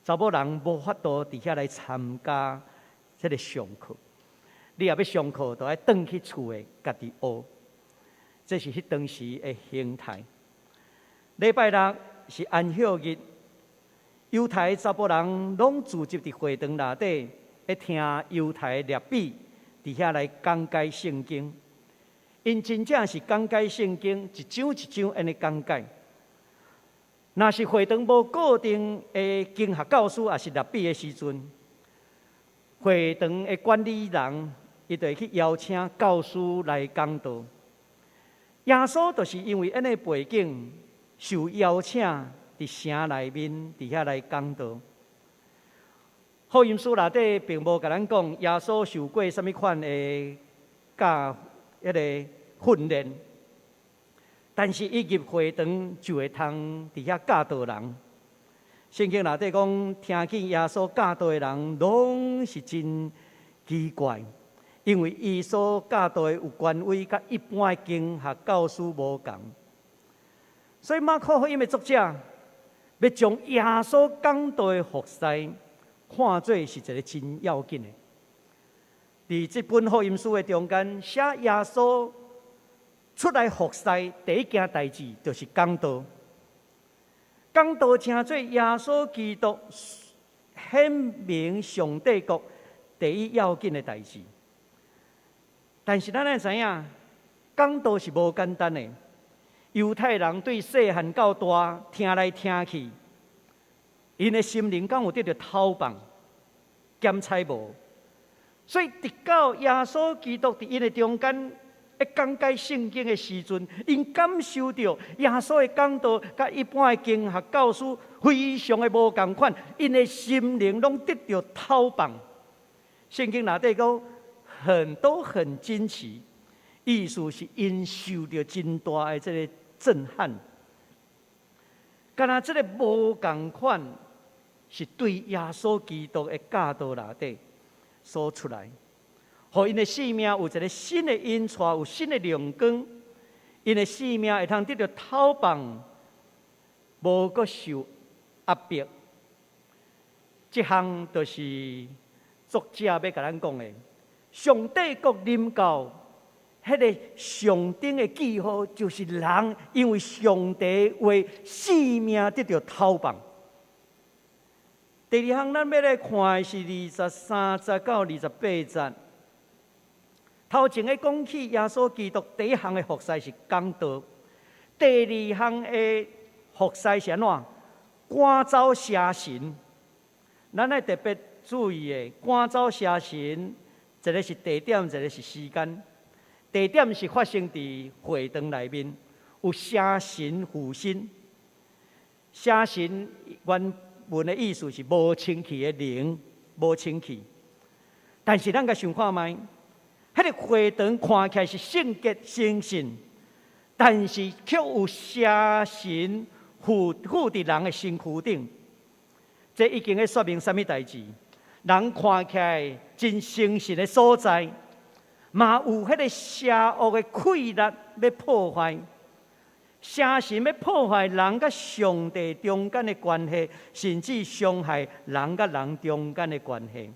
查某人无法度伫遐来参加这个上课，你若要上课，就要转去厝的家己学。这是迄当时的形态。礼拜六是安息日，犹太查甫人拢聚集伫会堂内底，来听犹太律比伫遐来讲解圣经。因真正是讲解圣经，一章一章安尼讲解。若是会堂无固定的经学教师，也是律比的时阵，会堂的管理人伊就会去邀请教师来讲道。耶稣就是因为安尼背景，受邀请伫城内面伫遐来讲道。福音书内底并无甲咱讲耶稣受过什么款的教个训练。但是伊入会堂就会通伫遐教导人。圣经内底讲，听见耶稣教导的人，拢是真奇怪，因为伊所教导的有权威，甲一般的经学教师无共。所以马可福音的作者要将耶稣讲道的服侍看作是一个真要紧的。伫这本福音书的中间，写耶稣出来服侍第一件代志就是讲道。讲道称做耶稣基督显明上帝国第一要紧的代志。但是咱要知影，讲道是无简单的。犹太人对细汉到大听来听去，因的心灵敢有得到透放、检采无？所以直到耶稣基督伫因的中间，讲解圣经的时阵，因感受到耶稣的讲道，甲一般的经学教师非常的无共款，因的心灵拢得到透放。圣经内底讲很多很惊奇，意思是因受到真大的这个震撼。敢若这个无共款，是对耶稣基督的教导内底所出来。互因的生命有一个新的印带，有新的亮光，因的生命会通得到透放，无阁受压迫。这项就是作者要甲咱讲的，上帝国临到，迄个上顶的记号就是人因为上帝为生命得到透放。第二项咱要来看的是23节到28节。头前的讲起耶稣基督第一项的服侍是讲道，第二项的服侍是安怎？赶走邪神。咱要特别注意的，赶走邪神，一个是地点，一个是时间。地点是发生伫会堂内面，有邪神附身。邪神原文的意思是无清气的灵，无清气。但是咱甲想看卖。迄个会堂看起来是圣洁神圣，但是却有邪神附伫人的身躯顶。这已经在说明什么代志？人看起来真神圣的所在，嘛有迄个邪恶的溃力要破坏。邪神要破坏人甲上帝中间的关系，甚至伤害人甲人中间的关系。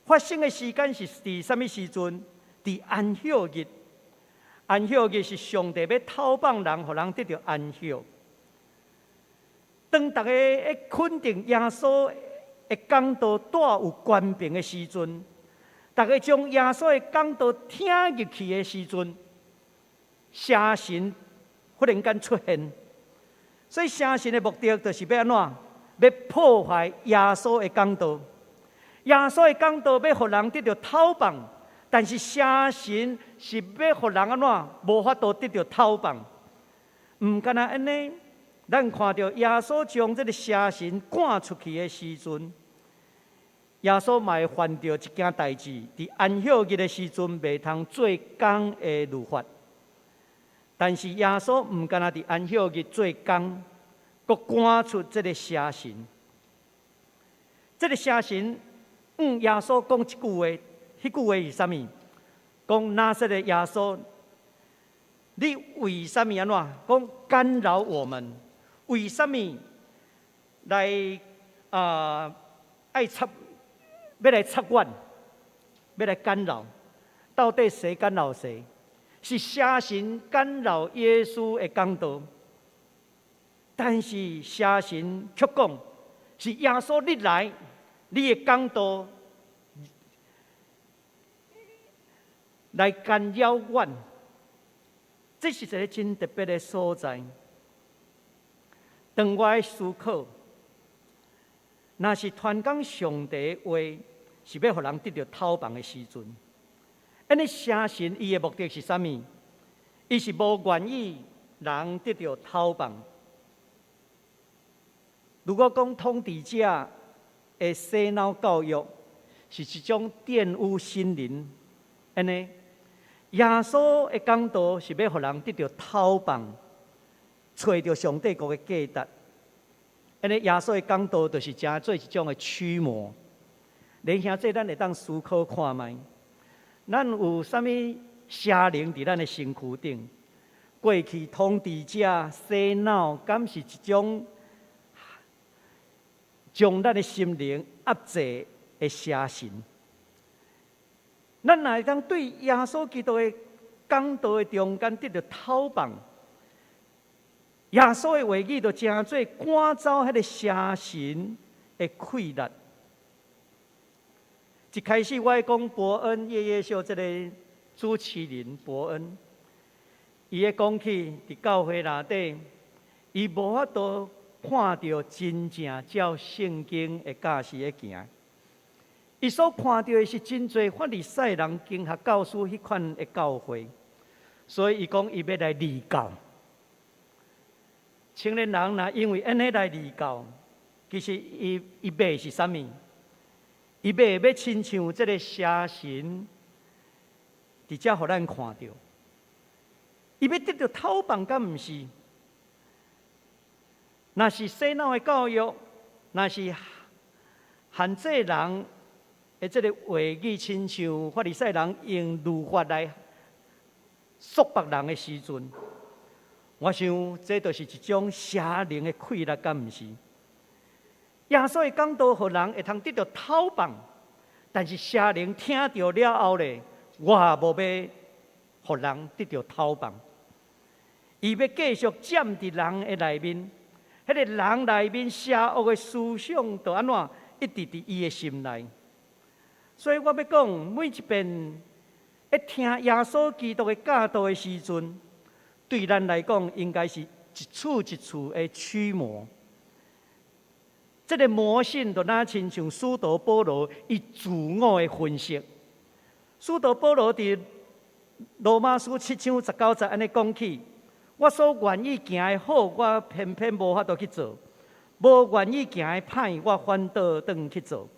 发生的时间是伫什么时阵？伫安息日。安息日是上帝要讨放人，互人得到安息。当大家肯定耶稣的讲道带有权柄的时阵，大家将耶稣的讲道听入去的时阵，邪神忽然间出现。所以邪神的目的就是要安怎？要破坏耶稣的讲道。耶稣的讲道要互人得到讨放，但是邪神是要互人安怎？无法度得到讨放。唔干那安尼，咱看到耶稣将这个邪神赶出去的时阵，耶稣嘛会犯到一件代志，伫安息日的时阵袂通做工的律法。但是耶稣唔干那伫安息日做工，佮赶出这个邪神。这个邪神，耶稣讲一句话，迄句话是啥物？讲拿撒勒耶稣，你为什么安怎？讲干扰我们？为什么来爱插？要来插管，要来干扰，到底谁干扰谁？是邪神干扰耶稣的讲道，但是邪神却讲是耶稣你来，你的讲道来干扰我，这是一个真特别的所在。当我思考，若是传讲上帝的话，是要互人得到讨放的时阵，安尼邪神伊的目的是啥物？伊是无愿意人得到讨放。如果讲统治者的洗脑教育是一种玷污心灵，安尼耶稣的讲道是要互人得到讨放，找到上帝国的价值。安尼耶稣的讲道就是真做一种的驱魔。连兄这咱会当思考看卖，咱有啥物邪灵伫咱的身躯顶？过去统治者洗脑，敢是一种将咱的心灵压制的邪神？咱若会当对耶稣基督的讲道的中间得到讨放，耶稣的话语就真做赶走迄个邪神的溃力。一开始我会讲伯恩夜夜秀这个主持人伯恩，伊咧讲起伫教会内底，伊无法度看到真正照圣经的教示咧行。伊所看到的是真侪法利赛人经学教师迄款的教会，所以伊讲伊要来离教。青年人若因为安尼来离教，其实伊要是啥物？伊要亲像这个邪神，伫遮互咱看到，伊要得到讨放，敢毋是？若是洗脑的教育，若是限制人的这个话语，亲像法利赛人用律法来束缚人的时阵，我想这就是一种邪灵的溃力，敢毋是？耶稣的讲道，互人会通得到讨放，但是邪灵听到了后咧，我也无要互人得到讨放。伊要继续占伫人的内面，迄个人内面邪恶的思想，就安怎一直伫伊的心内。所以我要讲，每一遍一听耶稣基督的教导的时阵，对咱来讲，应该是一处一处的驱魔。这个魔性就那亲像使徒保罗伊自我的分析。使徒保罗伫罗马书7章19节安尼讲起：我所愿意行的好，我偏偏无法度去做；无愿意行的歹，我反倒转去做。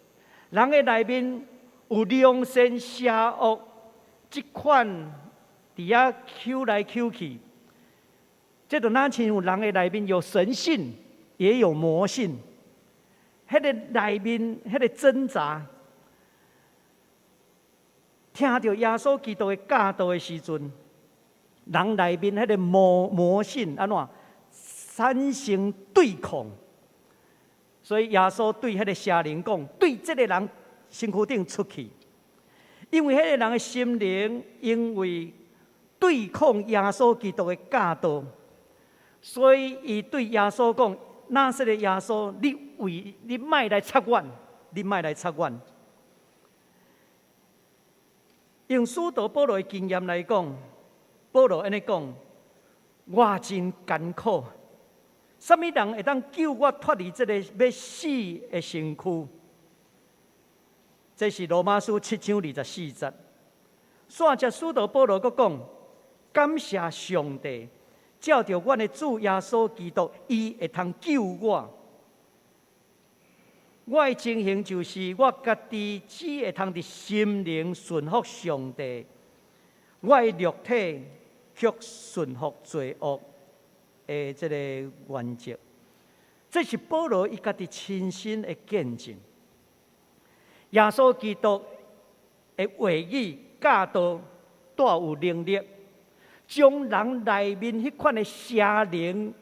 人的内面有良善邪恶这款伫遐抽来抽去，这就那亲像人的内面有神性，也有魔性。迄个内面，迄个挣扎，听到耶稣基督的教导的时阵，人内面迄个魔性安怎产生对抗？所以耶稣对迄个邪灵讲：对这个人身躯顶出去，因为迄个人的心灵因为对抗耶稣基督的教导，所以伊对耶稣讲：那些的耶稣，你莫来插阮，你莫来插阮。用使徒保罗的经验来讲，保罗安尼讲：我真艰苦，什么人会当救我脱离这个要死的身躯？这是罗马书7章24节。煞接使徒保罗阁讲：感谢上帝，照着阮的主耶稣基督，伊会通救我。我的情形就是，我家己只会通伫心灵顺服上帝，我的肉体却顺服罪恶的这个原则。这是保罗伊家己亲身的见证。耶稣基督的话语教导带有能力，将人内面迄款的邪灵，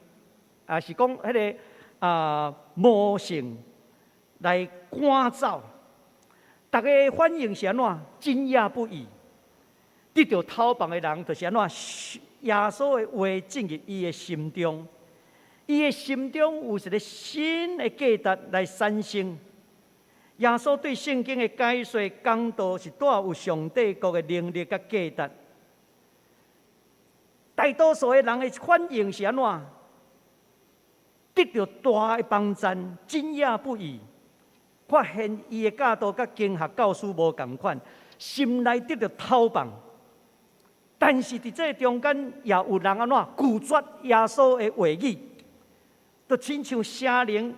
是讲迄个魔性来赶走。大家反应是安怎？惊讶不已。得到讨棒的人，就是安怎？耶稣的话进入伊的心中，伊的心中有一个新的价值来产生。耶稣对圣经的解说讲道是带有上帝国的能力甲价值。大多数的人的反应是安怎？得到大的帮赞，惊讶不已，发现伊的教导甲经学教师无同款，心内得到讨棒。但是伫这中间，也有人安怎拒绝耶稣的话语，就亲像邪灵，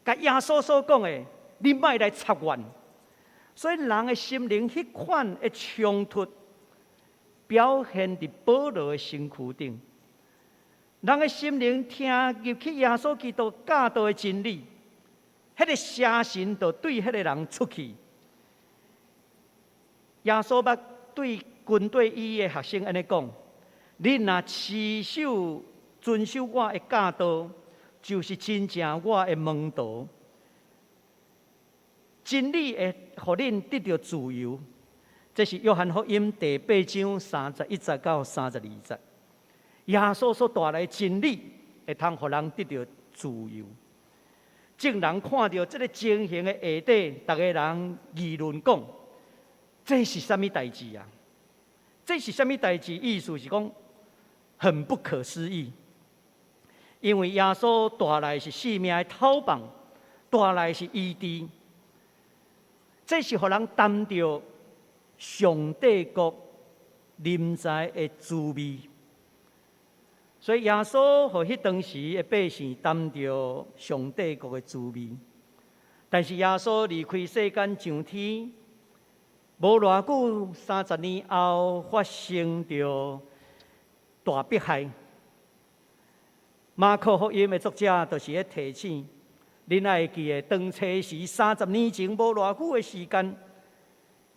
甲耶稣所讲的，你莫来插阮。所以人的心灵迄款的冲突，表现伫保罗的身躯顶。人的心灵听入去耶稣基督教导的真理，迄个邪神就对迄个人出去。耶稣捌对军队伊的学生安尼讲：你若持守遵守我的教导，就是真正我的门徒。真理会互恁得到自由。这是约翰福音第8章31节到32节。耶稣所带来真理，会通互人得到自由。众人看到这个情形的下底，大家人议论讲：这是什么代志啊？这是什么代志？意思是讲很不可思议。因为耶稣带来是生命的讨棒，带来是医治。这是互人谈到上帝国临在的滋味。所以耶稣和迄当时的百姓谈到上帝国的滋味。但是耶稣离开世间上天，无偌久，30年后发生着大迫害。马可福音的作者就是咧提醒。恁爱记的，当初时30年前无偌久的时间，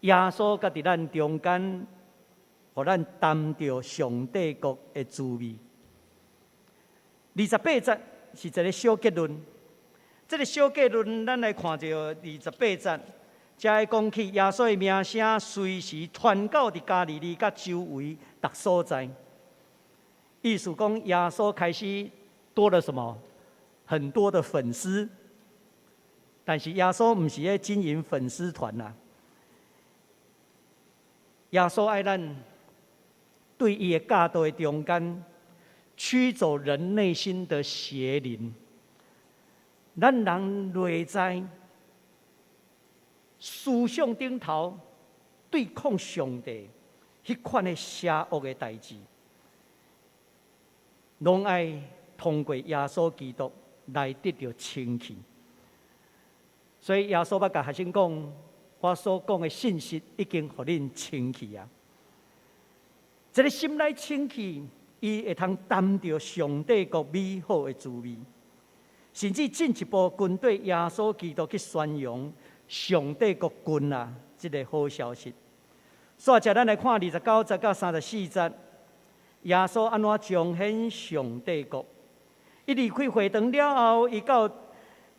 耶稣甲伫咱中间，互咱谈到上帝国的滋味。28节是一个小结论，这个小结论咱来看到28节，才会讲起耶稣的名声随时传到伫加利利甲周围各所在。意思讲，耶稣开始多了什么？很多的粉丝，但是耶稣不是在经营粉丝团啦。耶稣爱咱对伊的教导的中间，驱走人内心的邪灵。咱人内在思想顶头对抗上帝，迄款的邪恶的代志，拢爱通过耶稣基督来得到清气。所以耶稣捌甲学生讲：我所讲的信息已经互恁清气啊！这个心内清气，伊会通谈到上帝国美好的滋味，甚至进一步跟对耶稣基督去宣扬上帝国君啊，这个好消息。煞者咱来看29节到34节，耶稣安怎彰显上帝国？伊离开会堂了后，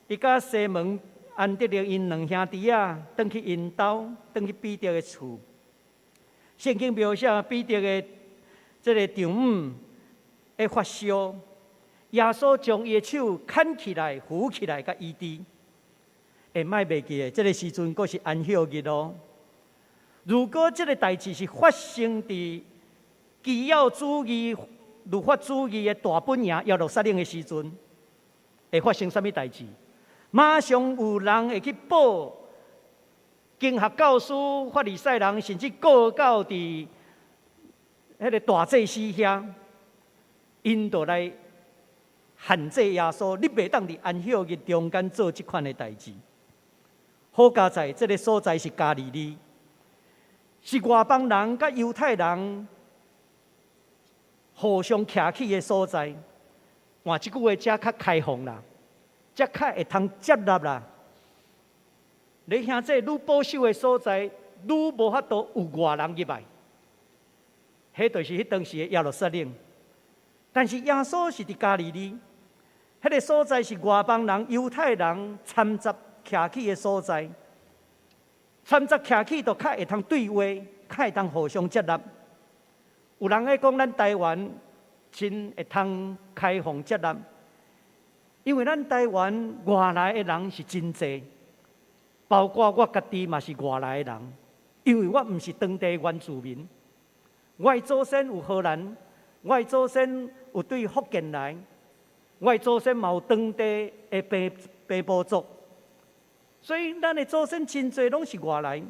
伊甲西门安德烈因两兄弟仔，转去因兜，转去彼得的厝。圣经描写彼得的这个丈母的发烧，耶稣将伊的手牵起来、扶起来，甲医治。会莫袂记的，这个时阵阁是安息日咯。如果这个代志是发生伫基要主义、律法主义的大本营耶路撒冷的时阵，会发生什么代志？马上有人会去报经学教师、法利赛人，甚至告到伫迄个大祭司遐，因就来限制耶稣，你袂当伫安息日中间做即款的代志。好佳在，这个所在是加利利，是外邦人甲犹太人互相徛起的所在。换即句话，遮较开放啦，遮较会通接纳啦。你兄这愈保守的所在，愈无法度有外人入来。迄就是迄当时的耶路撒冷。但是耶稣是伫加利利，迄个所在是外邦人、犹太人掺杂徛起的所在。掺杂徛起，就较会通对话，较会通互相接纳。有人咧讲，咱台湾真会通开放接纳，因为咱台湾外来的人是真济，包括我家己嘛是外来的人，因为我毋是当地原住民。我的祖先有荷兰，我的祖先有对福建来，我的祖先嘛有当地的平埔族，所以咱的祖先真侪拢是外来，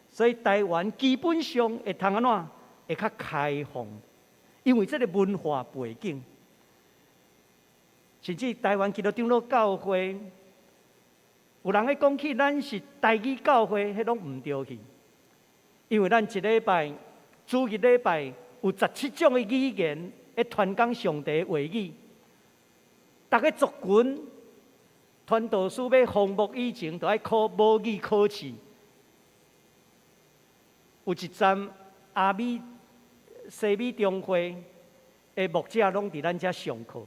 所以台湾基本上会通安怎会较开放，因为这个文化背景，甚至台湾基督长老教会，有人咧讲起咱是台语教会，迄拢毋对去，因为咱一礼拜。主日礼拜有17种的语言，会传讲上帝的话语。逐个族群传道师要放牧以前，就要考母语考试。有一站西美中会的牧者拢伫咱遮上课，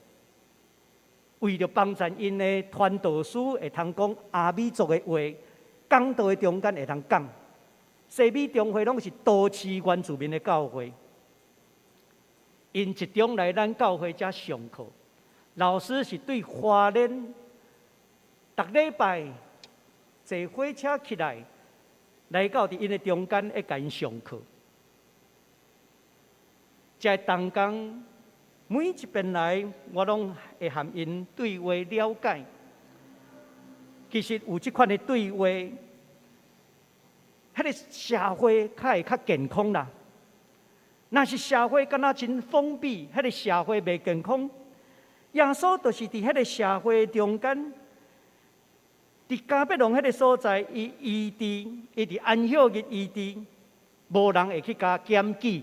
为着帮助因的传道师会通讲阿美族的话，讲道的中间会通讲。西美中会拢是都市原住民的教会，因集中来咱教会遮上课。老师是对花莲，逐礼拜坐火车起来，来到伫因的中间，会甲因上课。在当工每一遍来，我拢会和因对话了解。其实有即款的对话。迄个社会较健康啦。若是社会敢若真封闭，迄个社会袂健康。耶稣就是伫迄个社会中间，伫加百隆迄个所在，伊医治，伊伫安息日医治，无人会去甲检举。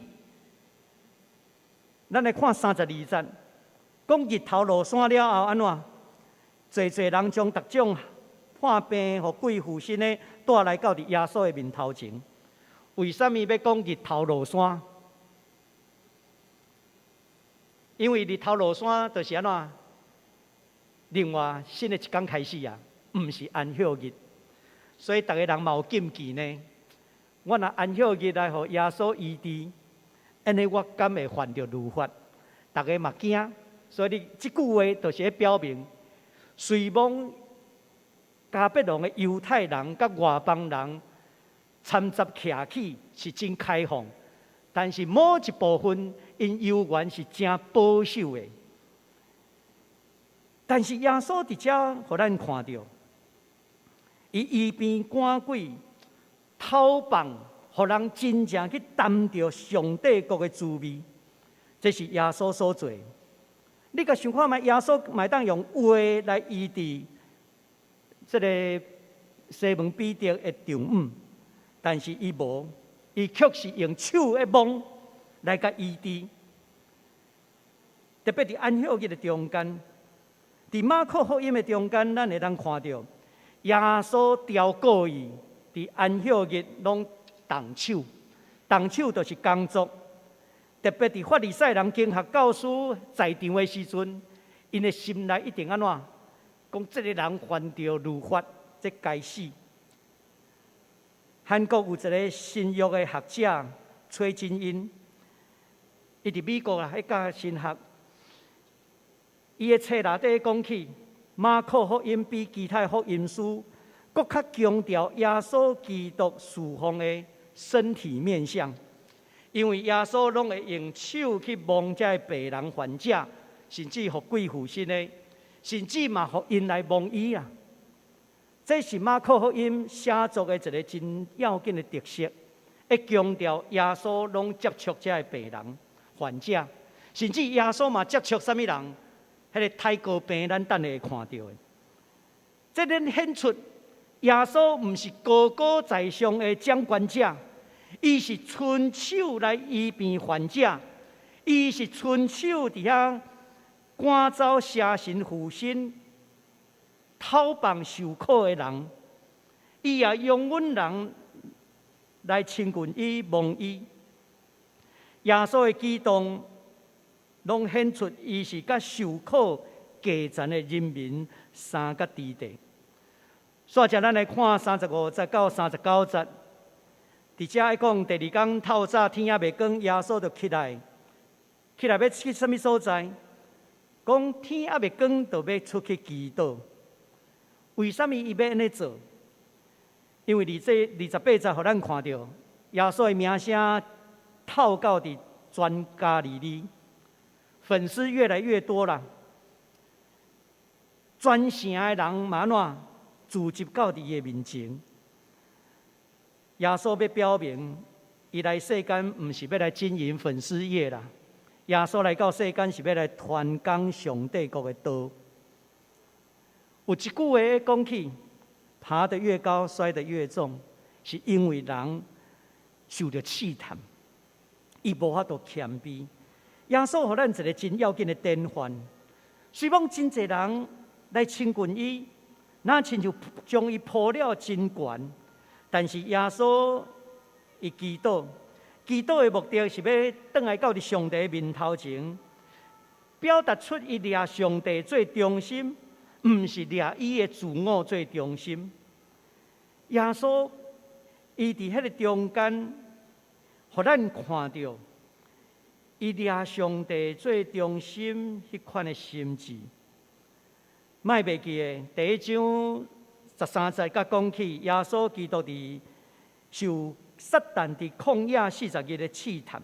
咱来看32节，讲日头落山了后安怎？侪人将逐种患病和鬼附身的带来到耶稣的面头前。为什么要讲日头落山？因为日头落山就是安怎？另外新的一天开始啊，毋是安息日，所以逐个人嘛有禁忌呢。我若安息日来互耶稣医治，安尼我敢会犯着律法？逐个嘛惊，所以你即句话就是咧表明，随望加百隆的犹太人甲外邦人掺杂徛起是真开放，但是某一部分因犹原是真保守的。但是耶稣伫遮，互咱看到，伊医病赶鬼、讨棒，互人真正去谈到上帝国的滋味，这是耶稣所做。你甲想看觅，耶稣咪当用话来医治这个西门彼得的丈母，但是伊无，伊却是用手的摸来甲医治。特别伫安息日的中间，伫马可福音的中间，咱会当看到耶稣调过伊伫安息日拢动手，动手就是工作。特别伫法利赛人经学教师在场的时阵，因的心内一定安怎？讲这个人犯着律法，这该死。韩国有一个新约的学者崔真英，伊伫美国迄教神学，伊的册内底讲起，马可福音比其他福音书搁较强调耶稣基督侍奉的身体面相。因为耶稣拢会用手去摸这些病人患者，甚至互鬼附身的，甚至嘛互因来摸伊啊。这是马可福音写作的一个真要紧的特色，会强调耶稣拢接触这些病人患者，甚至耶稣嘛接触啥物人，迄个太高病咱等下会看到的。这能显出耶稣毋是高高在上的掌权者。伊是伸手来医病患者，伊是伸手伫遐赶走邪神附身、讨棒受苦的人。伊也用阮人来亲近伊、望伊。耶稣的举动，拢显出伊是甲受苦基层的人民三个地地。煞者咱来看35节到39节。伫遮爱讲，第二天透早天还未光，耶稣就起来要去什么所在？讲天还未光，就要出去祈祷。为什么伊要安尼做？因为28节，互咱看到耶稣的名声透到伫全加利利，粉丝越来越多了。全城的人嘛怎聚集到伫伊的面前。耶稣要表明，伊来世间毋是要来经营粉丝业啦。耶稣来到世间是要来传讲上帝国的道。有一句话讲起，爬得越高，摔得越重，是因为人受到试探，伊无法度谦卑。耶稣互咱一个真要紧的典范。虽讲真侪人来亲近伊，那亲像将伊抱了真悬。但是耶稣伊祈祷的目的是要转来到上帝面头前，表达出伊掠上帝最中心，毋是掠伊的自我最中心。耶稣伊伫迄个中间，互咱看到伊掠上帝最中心迄款的心志。莫袂记的第一章。13节甲讲起，耶稣基督伫受撒旦伫旷野40日的试探。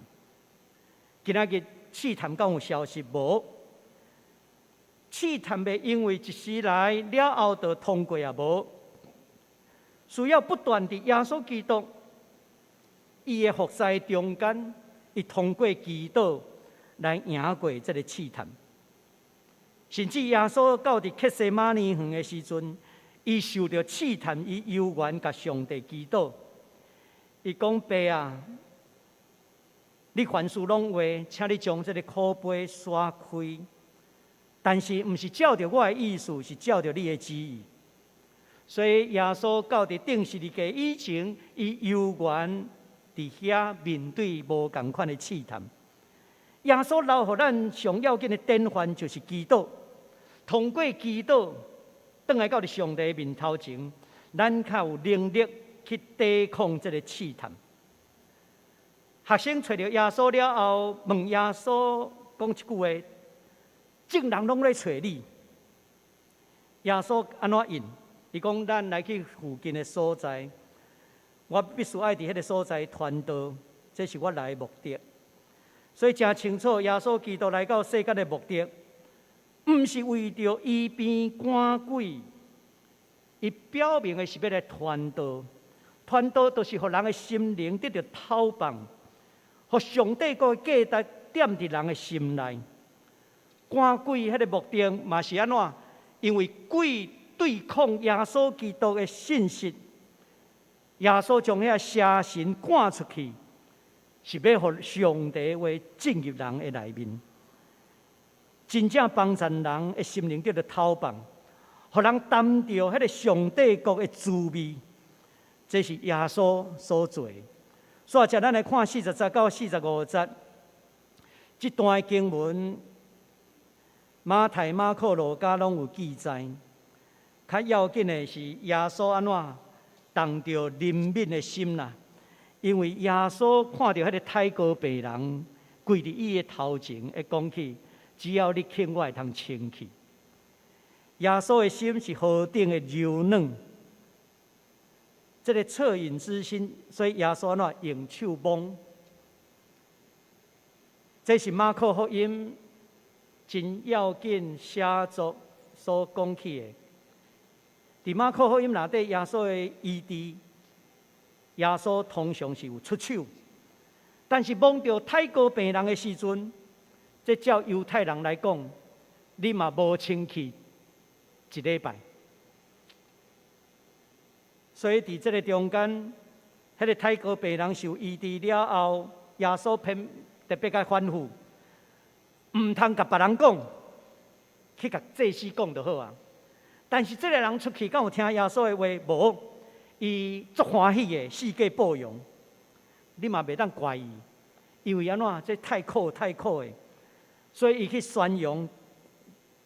今仔日试探敢有消息无？试探袂因为一时来了后就通过也无，需要不断伫耶稣基督伊的服侍中间，伊通过祈祷来赢过这个试探。甚至耶稣到伫客西马尼园的时阵。伊受到试探，伊犹原甲上帝祈祷。伊讲：“爸啊，你凡事拢话，请你将这个苦杯刷开。但是毋是照着我的意思，是照着你的旨意。”所以耶稣到伫定12日以前，伊犹原伫遐面对无共款的试探。耶稣留予咱上要紧的典范就是祈祷，通过祈祷。转来到伫上帝面头前，咱较有能力去抵抗这个试探。学生找到耶稣了后，问耶稣讲一句话：“众人拢在找你。”耶稣安怎应？伊讲：“咱来去附近的所在，我必须爱伫迄个所在传道，这是我来的目的。”所以真清楚，耶稣基督来到世间的目的。毋是为着医病赶鬼，伊表明的是要来传道。传道就是互人的心灵得到透放，互上帝国的价值点伫人的心内。赶鬼迄个目的嘛是安怎？因为鬼对抗耶稣基督的信息，耶稣将遐邪神赶出去，是要互上帝话进入人的内面。真正帮助人的心灵得到透放，互人谈到迄个上帝国的滋味，这是耶稣所做的。所以，咱来看40节到45节，这段的经文，马太、马可、路加拢有记载。较要紧的是耶稣安怎动着人民的心啦，因为耶稣看到迄个太高病人跪伫伊的头前，会讲起：只要你肯，我会通清去。耶稣的心是何等的柔软，这个恻隐之心，所以耶稣安怎用手摸？这是马可福音真要紧写作所讲起的。伫马可福音内底，耶稣的医治，耶稣通常是有出手，但是摸到太高病人的时阵，这照犹太人来讲，你嘛无清气一礼拜。所以伫这个中间，迄个太高病人受医治了后，耶稣特别甲吩咐，唔通甲别人讲，去甲祭司讲就好啊。但是这个人出去，敢有听耶稣的话？无，伊足欢喜的，四界报扬。你嘛袂当怪伊，因为安怎？这太苦的，所以伊去宣扬，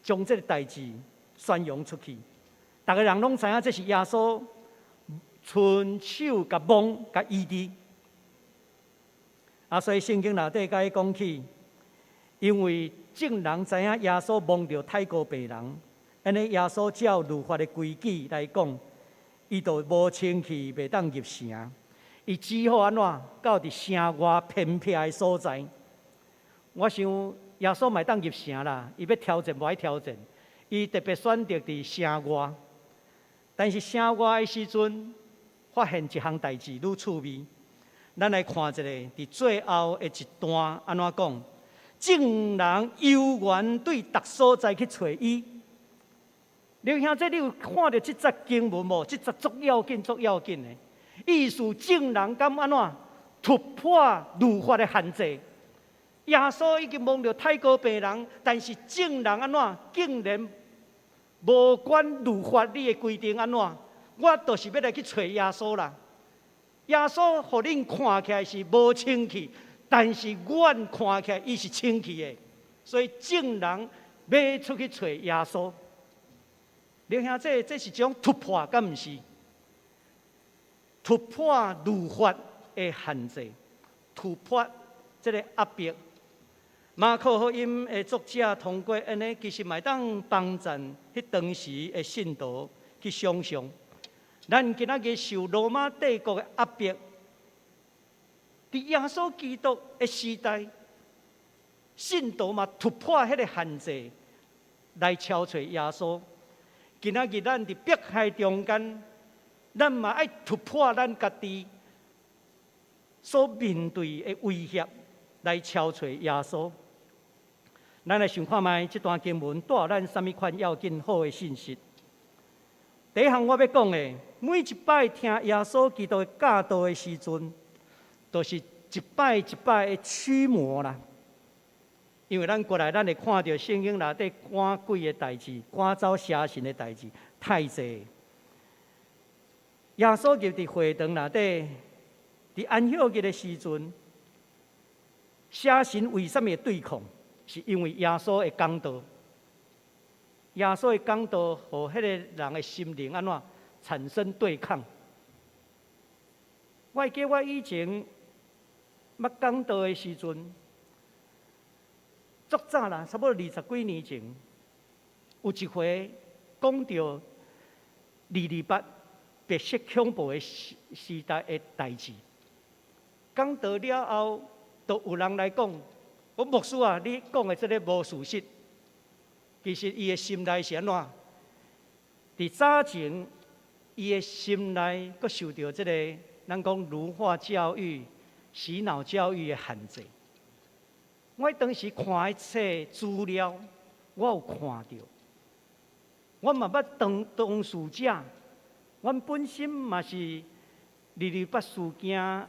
将这个代志宣扬出去。逐个人拢知影这是耶稣伸手甲摸甲医治。所以圣经内底甲伊讲起，因为众人知影耶稣摸着太高病人。安尼，耶稣照律法的规矩来讲，伊就无清气，袂当入城。伊只好安怎？到伫城外偏僻的所在。我想耶稣嘛当入城啦，伊要挑战，无爱挑战。伊特别选择伫城外，但是城外的时阵，发现一项代志愈趣味。咱来看一下，伫最后的一段安怎讲？众人悠远对逐所在去找伊。刘兄弟，你有看到这则经文无？这则足要紧的。意思众人敢安怎突破律法的限制？耶稣已经摸到太高病人，但是众人安怎竟然无管律法你的规定安怎？我就是要来去找耶稣啦。耶稣互恁看起来是无清气，但是阮看起来伊是清气的，所以众人要出去找耶稣。刘兄弟，这是一种突破，敢毋是？突破律法的限制，突破这个压迫。马可福音的作者通过安尼，其实嘛当帮助迄当时的信徒去想象，咱今仔日受罗马帝国的压迫，伫耶稣基督的时代，信徒嘛突破迄个限制，来敲找耶稣。今仔日咱伫迫害中间，咱嘛爱突破咱家己所面对的威胁，来敲找耶稣。咱来想看卖这段经文带咱什么款要紧好的信息？第一项我要讲的，每一摆听耶稣基督的教导的时阵，都是一摆一摆的驱魔啦。因为咱过来，咱会看到圣经内底赶鬼的代志、赶走邪神的代志太济。耶稣入伫会堂内底，伫安息日的时阵，邪神为什么会对抗？是因为耶稣的讲道。耶稣的讲道，互迄个人的心灵安怎产生对抗？我会记我以前捌讲道的时阵。足早啦，差不多20几年前，有一回讲到228白色恐怖的时代的代志。讲到了后，就有人来讲：“我牧师啊，你讲的这个无事实。其实伊的心内是安怎？伫早前，伊的心内阁受到这个咱讲儒化教育、洗脑教育的限制。”我当时看迄册资料，我有看到，我嘛捌当事者，阮本身嘛是228事件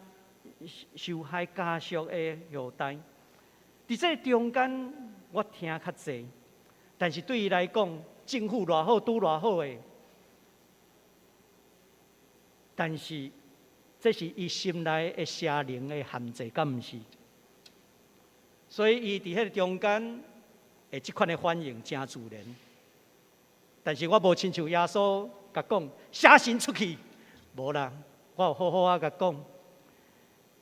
受害家属的后代。伫这中间，我听较济，但是对伊来讲，政府偌好，拄偌好的，但是这是伊心内的邪灵的限制，敢毋是？所以伊伫迄中间的即款的反应真自然。但是我无亲像耶稣甲讲，写信出去，无啦，我有好好啊甲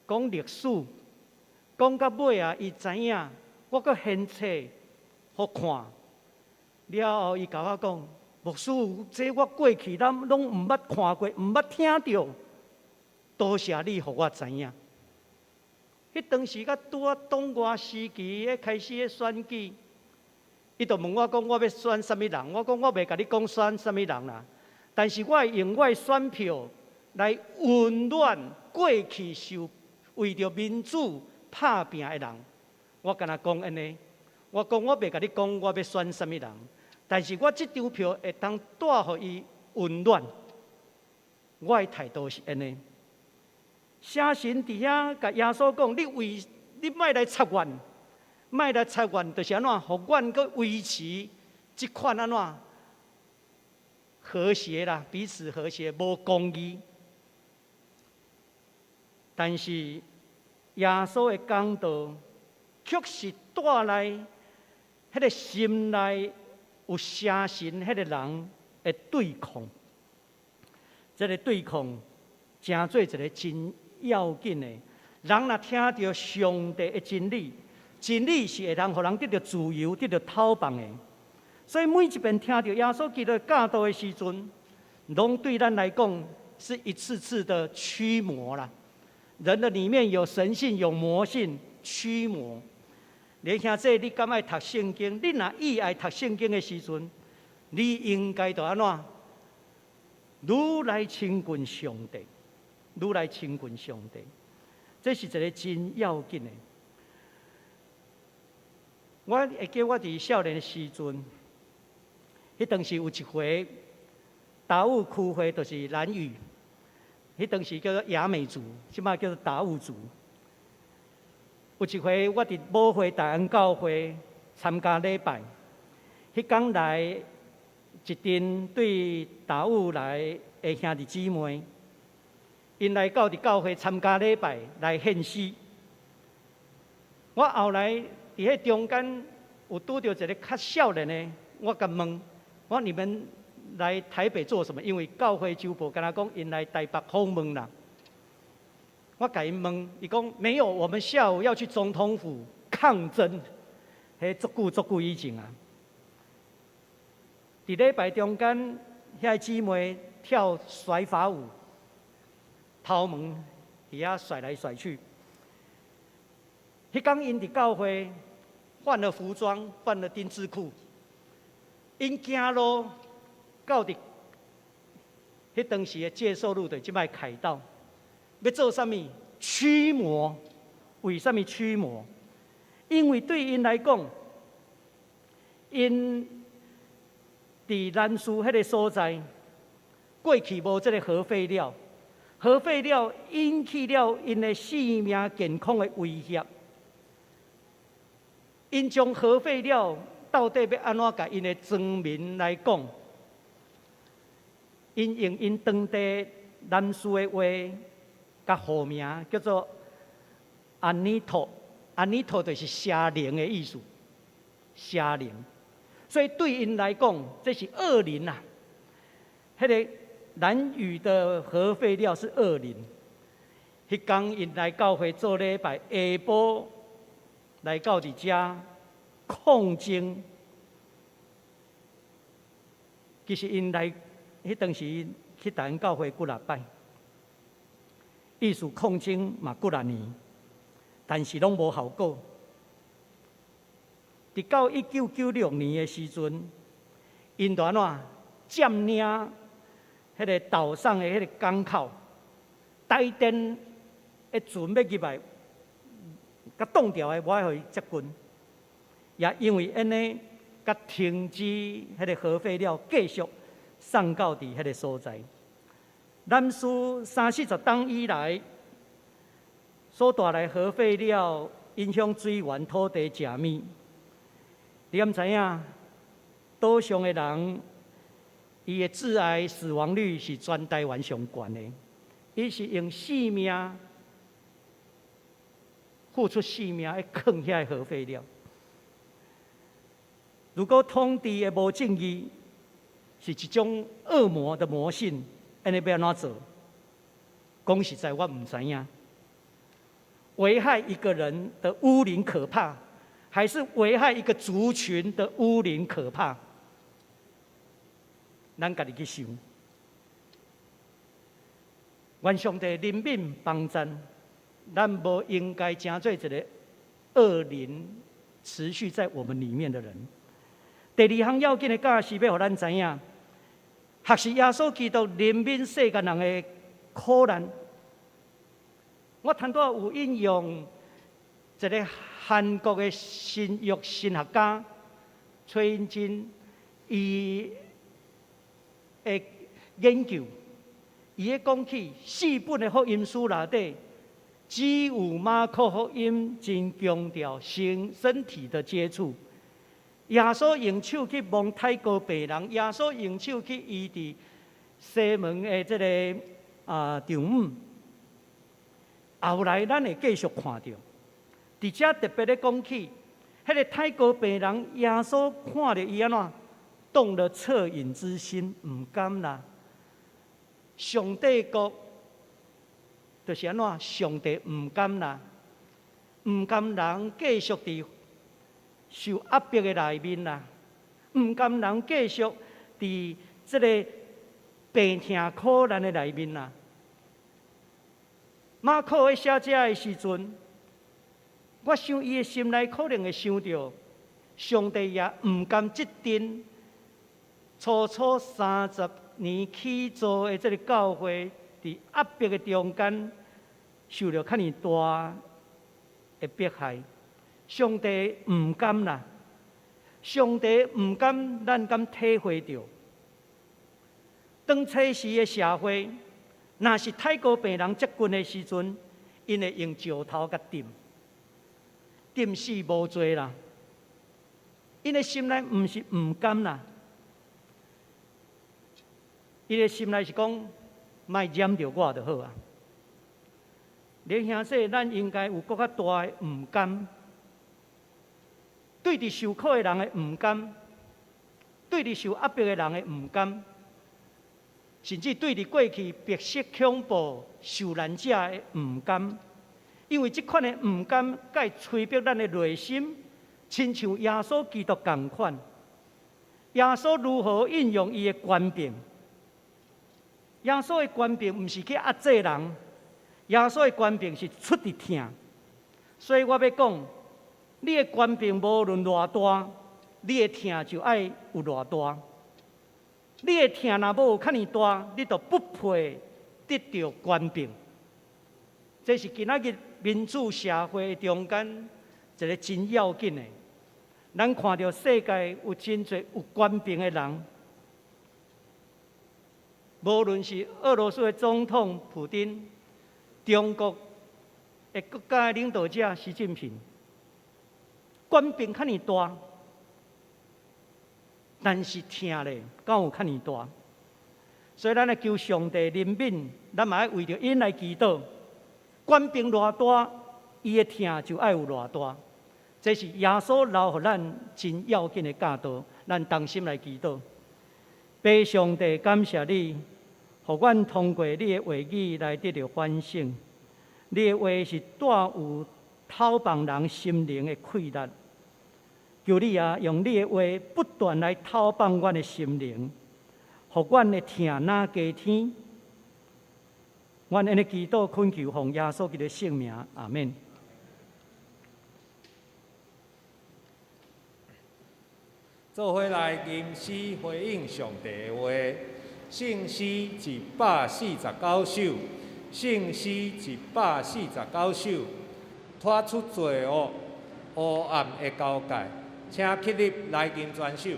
讲历史，讲到尾啊，伊知影，我阁献册好看。了后，伊甲我讲，牧师，这我过去咱拢毋捌看过，毋捌听到。多谢你，互我知影。迄当时甲拄啊党外时期开始的选举，伊就问我讲，我要选啥物人？我讲我袂甲你讲选啥物人啦，但是我会用我的选票来温暖过去受为着民主拍拼的人。我敢若讲安尼，我讲我袂甲你讲我要选啥物人，但是我即张票会当带互伊温暖。我的态度是安尼。写信伫遐甲耶稣讲，你莫来插怨，莫来插怨，就是安怎，互阮阁维持即款安怎和谐啦，彼此和谐，无公义。但是耶稣的讲道，确实带来迄个心内有邪神迄个人的对抗。这个对抗，真做一个真要紧的。人若听到上帝的真理，真理是会通互人得到自由、得到透放的。所以每一遍听到耶稣基督教导的时阵，拢对咱来讲是一次次的驱魔啦。人的里面有神性，有魔性，驱魔。你听这，你敢爱读圣经？你若意爱读圣经的时阵，你应该就安怎？愈来亲近上帝，愈来亲近上帝，这是一个真要紧的。我会记我伫少年的时阵，迄当时有一回，达悟区会就是兰屿，迄当时叫做雅美族，即摆叫做达悟族。有一回我伫母会大安教会参加礼拜，迄天来一阵对达悟来的兄弟姊妹，因来到伫教会参加礼拜来献诗。我后来伫迄中间有拄到一个较少年的，我甲问，我你们来台北做什么？因为教会周报跟他讲，因来台北访问啦。我甲因问，伊讲没有，我们下午要去总统府抗争。迄足久以前啊。伫礼拜中间，遐姊妹跳甩法舞，头毛伫遐甩来甩去。迄天因伫教会换了服装，换了丁字裤，因行路到伫迄当时的介寿路的即摆凯道，要做啥物？驱魔。为什么驱魔？因为对因来讲，因伫南苏迄个所在，过去无即个核废料，核废料引起了因的性命健康的威胁。因将核废料到底要安怎甲因的庄民来讲？因用因当地南苏的话，甲户名叫做安尼托，安尼托就是邪灵的意思，邪灵。所以对因来讲，这是恶灵啊！迄个南语的核废料是恶灵。迄天因来教会做礼拜，下晡来到伫遮抗争。其实因来迄当时去大安教会几6摆，意思抗争嘛几6年，但是拢无效果。直到1996年的时阵，因就安怎占领迄个岛上的迄个港口，台电的船要入来，甲挡掉的，无爱互伊接近。也因为安尼，甲停止迄个核废料继续送到伫迄个所在。南苏30-40冬以来所带来核废料影响水源、土地、食物。你敢知影？岛上的人，伊的致癌死亡率是全台湾上悬的。伊是用性命付出性命来抗遐核废料。如果统治的无正义，是一种恶魔的魔性，安尼要安怎做？讲实在，我唔知影。危害一个人的污灵可怕，还是危害一个族群的污灵可怕？咱家己去想。愿上帝怜悯帮赞，咱无应该成做一个恶灵持续在我们里面的人。第二项要紧的教是要互咱知影，学习耶稣基督怜悯世间人的苦难。我谈到有引用一个韩国的新约神学家崔英金，伊的研究，伊咧讲起4本的福音书内底，只有马可福音真强调身体的接触。耶稣用手去摸太高病人，耶稣用手去医治西门的这个丈夫。后来咱会继续看到，伫遮特别咧讲起，迄个太高病人，耶稣看到伊安怎，动了恻隐之心，唔甘啦。上帝国就是安怎，上帝唔甘啦，唔甘人继续伫受压迫的内面啦，唔甘人继续伫这个病痛苦难的内面啦。马可在写这的时阵，我想伊的心内可能会想到，上帝也唔甘这阵初30年起造的这个教会，伫压迫的中间，受到较尔大的迫害。上帝唔甘啦，上帝唔甘，咱敢体会到。当初时的社会，若是太高病人接近的时阵，因会用石头甲钉死无罪啦。因的心内唔是唔甘啦，因的心内是讲，莫染着我就好啊。连兄说，咱应该有更较大的唔甘。对伫受苦的人的唔甘，对伫受压迫的人的唔甘，甚至对伫过去白色恐怖受难者的唔甘，因为这款的唔甘，该催逼咱的内心，亲像耶稣基督同款。耶稣如何应用伊的权柄？耶稣的权柄唔是去压制人，耶稣的权柄是出伫疼。所以我要讲。你的权柄无论偌大，你的疼就爱有偌大。你的疼若无有较尔大，你就不配得到权柄。这是今仔日民主社会中间一个真要紧的。咱看到世界有真侪有权柄的人，无论是俄罗斯的总统普丁，中国的国家领导者习近平。权柄较尔大，但是疼咧，敢有较尔大？所以咱来求上帝怜悯，咱嘛要为着因来祈祷。权柄偌大，伊的疼就爱有偌大。这是耶稣留予咱真要紧的教导，咱同心来祈祷。爸上帝，感谢你，互阮通过你的话语来得到反省。你的话是带有透放人心灵的溃烂。求你啊，用你的话不断来透放阮的心灵，互阮的疼哪加添。阮安尼祈祷恳求，奉耶稣基督的圣名，阿免。做伙来吟诗回应上帝的话，圣诗149首，圣诗149首，拖出罪恶黑暗的交界。请起立来吟全首。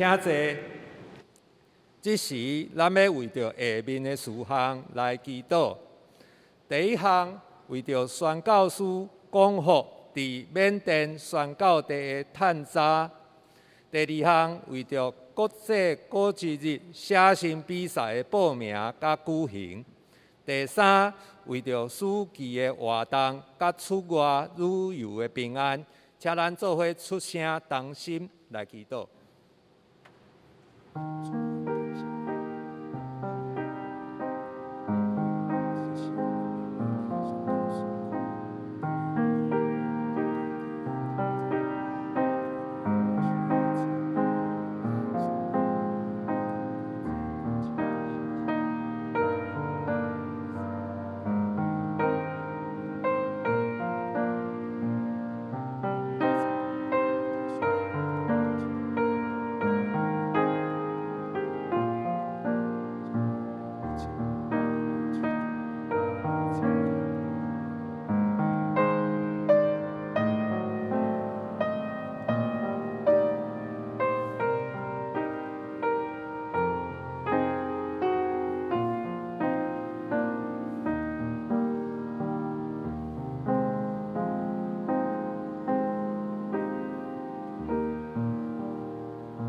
请坐。这时，咱要为着下面的事项来祈祷。第一项，为着宣教师讲复伫缅甸宣教地的探查；第二项，为着国际国际日写信比赛的报名甲举行；第三，为着暑期的活动甲出外旅游的平安，请咱做伙出声同心来祈祷。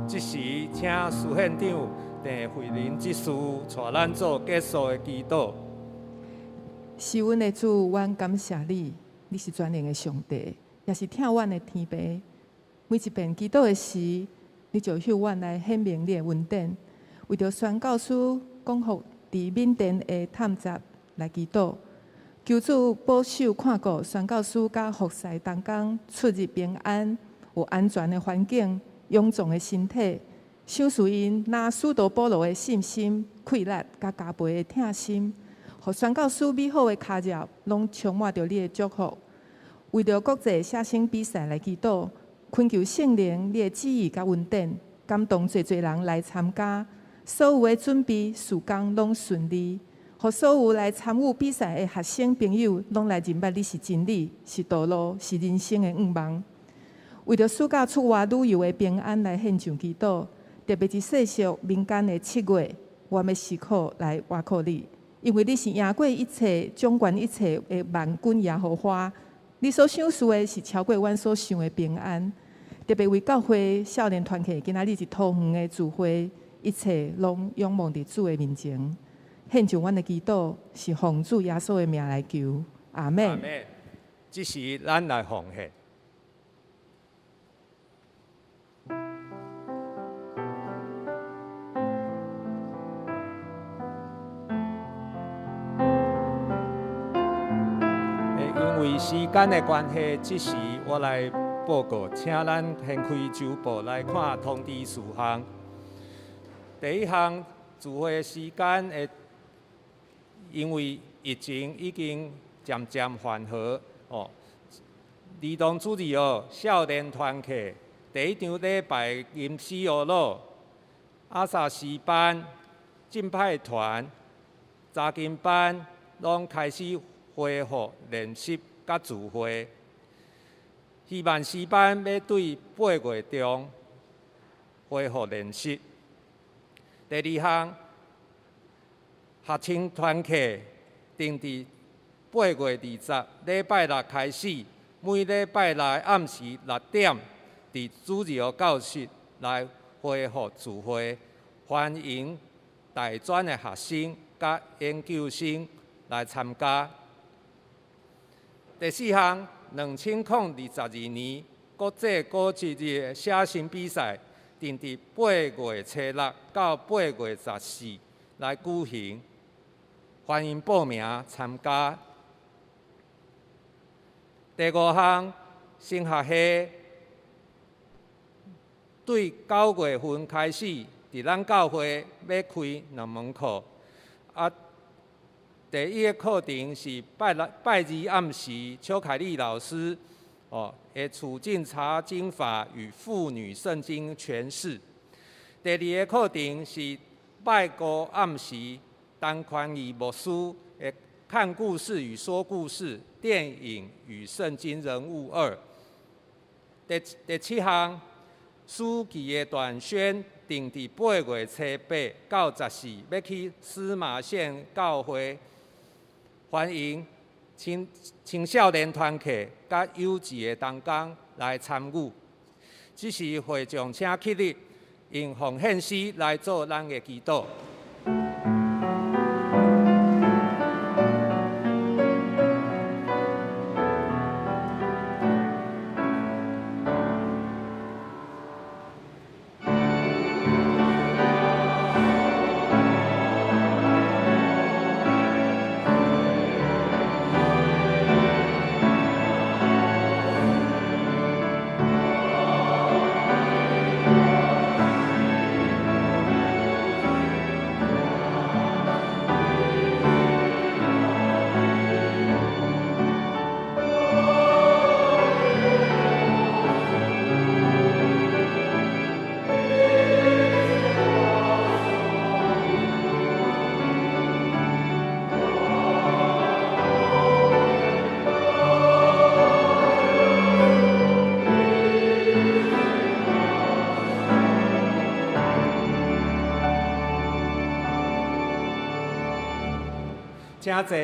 这时，请司县长郑慧玲执事带咱做结束的祈祷。是阮的主，阮感谢你，你是全能的上帝，也是疼阮的天父。每一遍祈祷的时，你就向阮来显明你的恩典。为着宣教师讲复伫缅甸的探查来祈祷，求主保守看顾宣教师甲服侍同工出入平安，有安全的环境。勇壮的身体，赏赐因拿使徒保罗的信心、气力甲加倍的疼心，互宣教师美好的脚业，拢充满着你的祝福。为着国际写信比赛来祈祷，恳求圣灵你的旨意甲恩典，感动侪侪人来参加，所有的准备事工拢顺利，互所有来参与比赛的学生朋友拢来认捌你是真理，是道路，是人生的愿望。为着暑假出外旅游的平安来献上祈祷，特别是世俗民间的7月，我们要时刻来倚靠你，因为你是赢过一切、掌管一切的万军耶和华。你所赏赐的是超过阮所想的平安。特别为教会少年团体今仔日一桃园的聚会，一切拢仰望伫主的面前，献上阮的祈祷，是奉主耶稣的名来求，阿门。阿门。这时，咱来奉献。因为时间的关系，这时我来报告，请咱掀开周报来看通知事项。第一项，聚会时间会因为疫情已经渐渐缓和哦。儿童主日少年团契第一场礼拜吟诗学老、阿萨诗班、敬拜团、查经班拢开始恢复练习甲聚会。希望诗班要对8月中恢复练习。第二项，学青团契定伫8月20礼拜六开始，每礼拜六暗时6点，伫主日学教室来恢复聚会，欢迎大专的学生甲研究生来参加。第四项，2022年国际国际日的写信比赛，定伫8月6到8月14来举行，欢迎报名参加。第五项，升学系对9月份开始，伫咱教会要开2门课。第一个课程是拜二暗时，邱凯丽老师的处境查经法与妇女圣经诠释。第二个课程是拜五暗时，陈宽义牧师的看故事与说故事，电影与圣经人物2。第7项，暑期的短宣定伫8月初8到14，要去司马县教会欢迎青少年团契甲幼稚的同工来参与。这是会众请起立，用奉献诗来做咱的祈祷。请坐。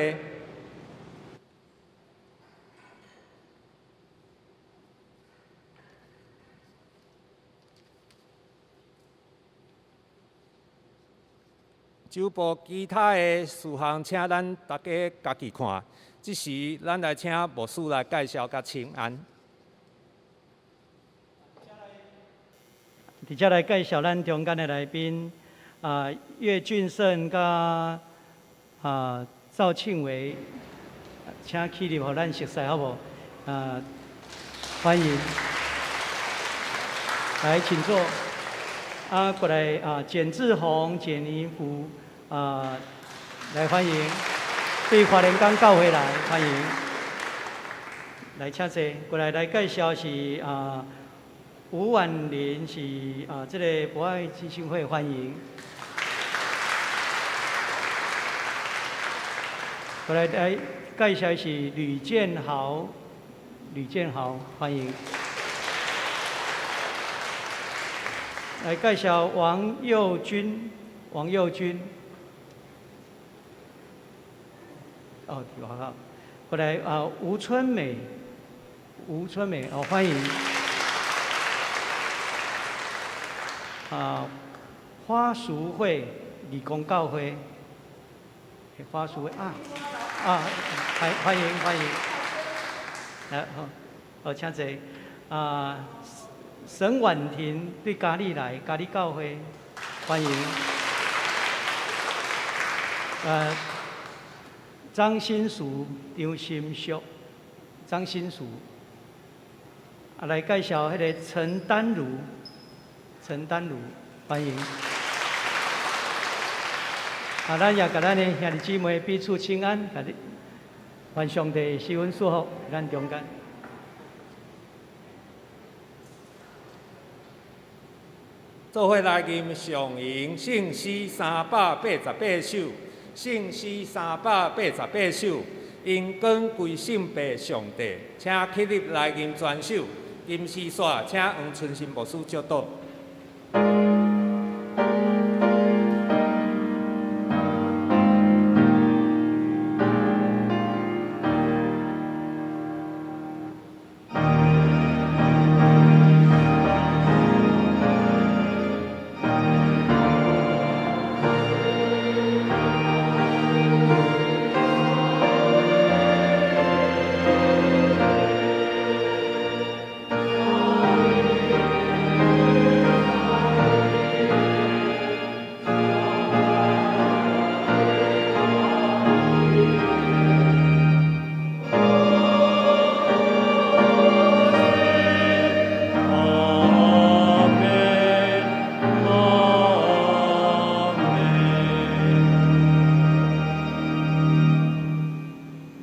酒部其他的事项，请咱大家家己看。这时，咱来请牧师来介绍甲请安。直接来介绍咱中间的来宾，岳俊胜甲赵庆伟，请起立，互咱熟悉好无？欢迎，来请坐。过来简志宏、简尼福，来欢迎。对花莲港教会来欢迎，来请坐。过来介绍是吴婉玲是这个博爱基金会欢迎。过来介绍是吕建豪，欢迎。来介绍王佑君。哦，挺好。过来吴春美，欢迎。花淑会理工教会，花淑会欢迎，来好，请坐。沈婉婷对嘉义来，嘉义教会欢迎。张新淑、张心淑，来介绍迄个陈丹如，欢迎。咱也甲咱的兄弟姊妹彼此请安，愿上帝施恩祝福咱中间。做伙来吟上吟圣诗388首，因光归圣父上帝，请起立来吟全首。吟诗煞，请黄春新牧师接导。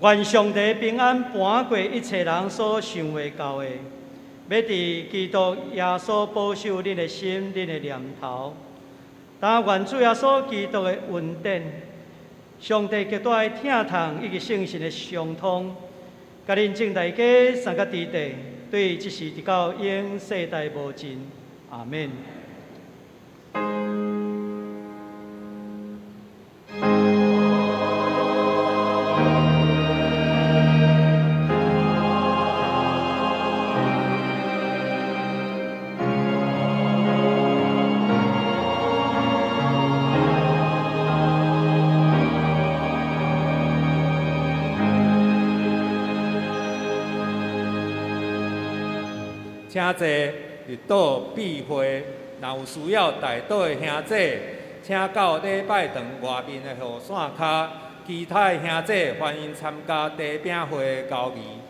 愿上帝平安搬过一切人所想袂到的，要伫基督耶稣保守恁的心、恁的念头。但愿主耶稣基督的恩典、上帝极大的疼痛以及圣神的相通，甲恁正大家三个地地，对即时直到永世代无尽。阿免。请坐入岛闭会。若有需要带岛的兄弟，请到礼拜堂外面的雨伞卡。其他的兄弟欢迎参加茶饼会的交易。